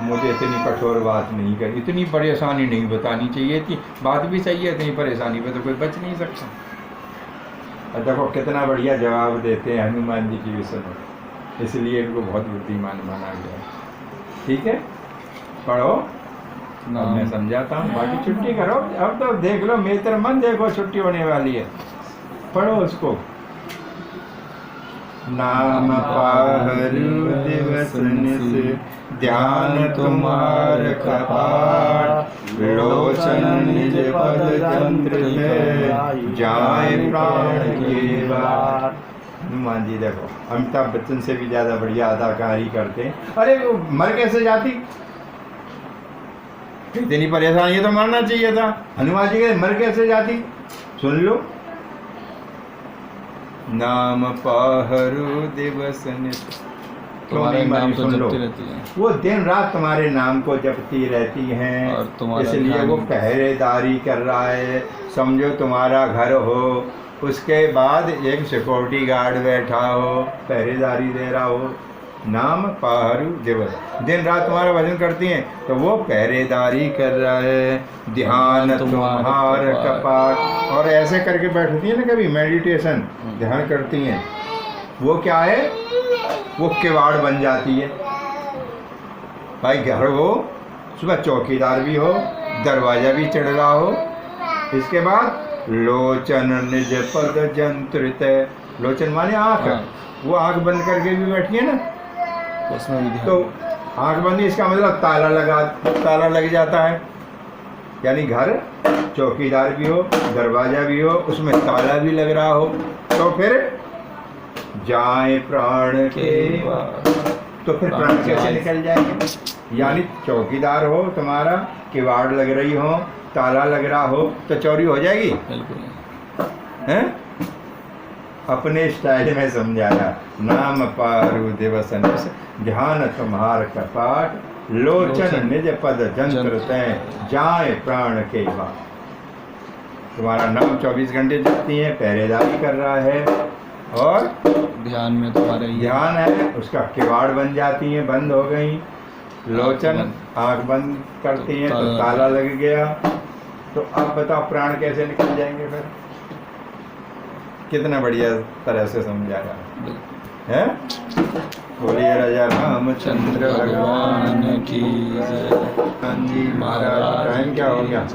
[SPEAKER 1] मुझे इतनी कठोर बात नहीं करी, इतनी परेशानी नहीं बतानी चाहिए थी। बात भी सही है, इतनी परेशानी पे तो कोई बच नहीं सकता। और देखो कितना बढ़िया जवाब देते हैं हनुमान जी की विषय में, इसलिए इनको बहुत बुद्धिमान माना गया। ठीक है, पढ़ो, अब मैं समझाता हूँ, बाकी छुट्टी करो। अब तो देख लो, मेरी तरफ मन देखो, छुट्टी होने वाली है, पढ़ो उसको। नाम पाहरु दिवस निस, ध्यान तुम्हार कपाट, लोचन निज पद जंत्र है, जाए प्राण के बाट। हनुमान जी देखो, अमिताभ बच्चन से भी ज्यादा बढ़िया अदाकारी करते हैं। अरे वो मर कैसे जाती, इतनी परेशानी है तो मरना चाहिए था। हनुमान जी के मर कैसे जाती, सुन लो। नाम पाहरु दिवस नित,
[SPEAKER 3] तुम्हारे नाम को
[SPEAKER 1] सुन लो,
[SPEAKER 3] जपती रहती है,
[SPEAKER 1] वो दिन रात तुम्हारे नाम को जपती रहती हैं,
[SPEAKER 3] और तुम्हारा
[SPEAKER 1] इसलिए
[SPEAKER 3] ध्यान-
[SPEAKER 1] वो पहरेदारी कर रहा है। समझो तुम्हारा घर हो, उसके बाद एक सिक्योरिटी गार्ड बैठा हो, पहरेदारी दे रहा हो। नाम पाहरु दिवस, दिन रात तुम्हारा भजन करती हैं, तो वो पहरेदारी कर रहा है। ध्यान तुम्हार कपाट, और ऐसे करके बैठती है ना, कभी मेडिटेशन ध्यान करती हैं, वो क्या है, वो किवाड़ बन जाती है। भाई घर हो, सुबह चौकीदार भी हो, दरवाजा भी चढ़ रहा हो। इसके बाद लोचन निज पद जंत्रित, लोचन माने आँख, वो आँख बंद करके भी बैठी है ना,
[SPEAKER 3] उसमें भी ध्यान।
[SPEAKER 1] तो आँख बंदी इसका मतलब ताला लग जाता है। यानी घर चौकीदार भी हो, दरवाजा भी हो, उसमें ताला भी लग रहा हो, तो फिर जाए प्राण के, तो फिर प्राण कैसे निकल जाएंगे। यानी चौकीदार हो तुम्हारा, किवाड़ लग रही हो, ताला लग रहा हो, तो चोरी हो जाएगी।
[SPEAKER 3] बिल्कुल,
[SPEAKER 1] हैं? अपने स्टाइल में समझाया। नाम पारु दिवस निस, ध्यान तुम्हार कपाट, लोचन निज पद जंत्र तय, जाए प्राण के बाट। तुम्हारा नाम 24 घंटे जपती है, पहरेदारी कर रहा है, और
[SPEAKER 3] ध्यान में तुम्हारे ये
[SPEAKER 1] ध्यान है, उसका किवाड़ बन जाती है, बंद हो गई। लोचन आँख बंद करती हैं तो ताला लग गया। तो अब बताओ प्राण कैसे निकल जाएंगे फिर। कितना बढ़िया तरह से समझाया है। बोलिए राजा रामचंद्र भगवान
[SPEAKER 3] भगवान की जय।
[SPEAKER 1] हाँ जी महाराज, टाइम क्या हो गया?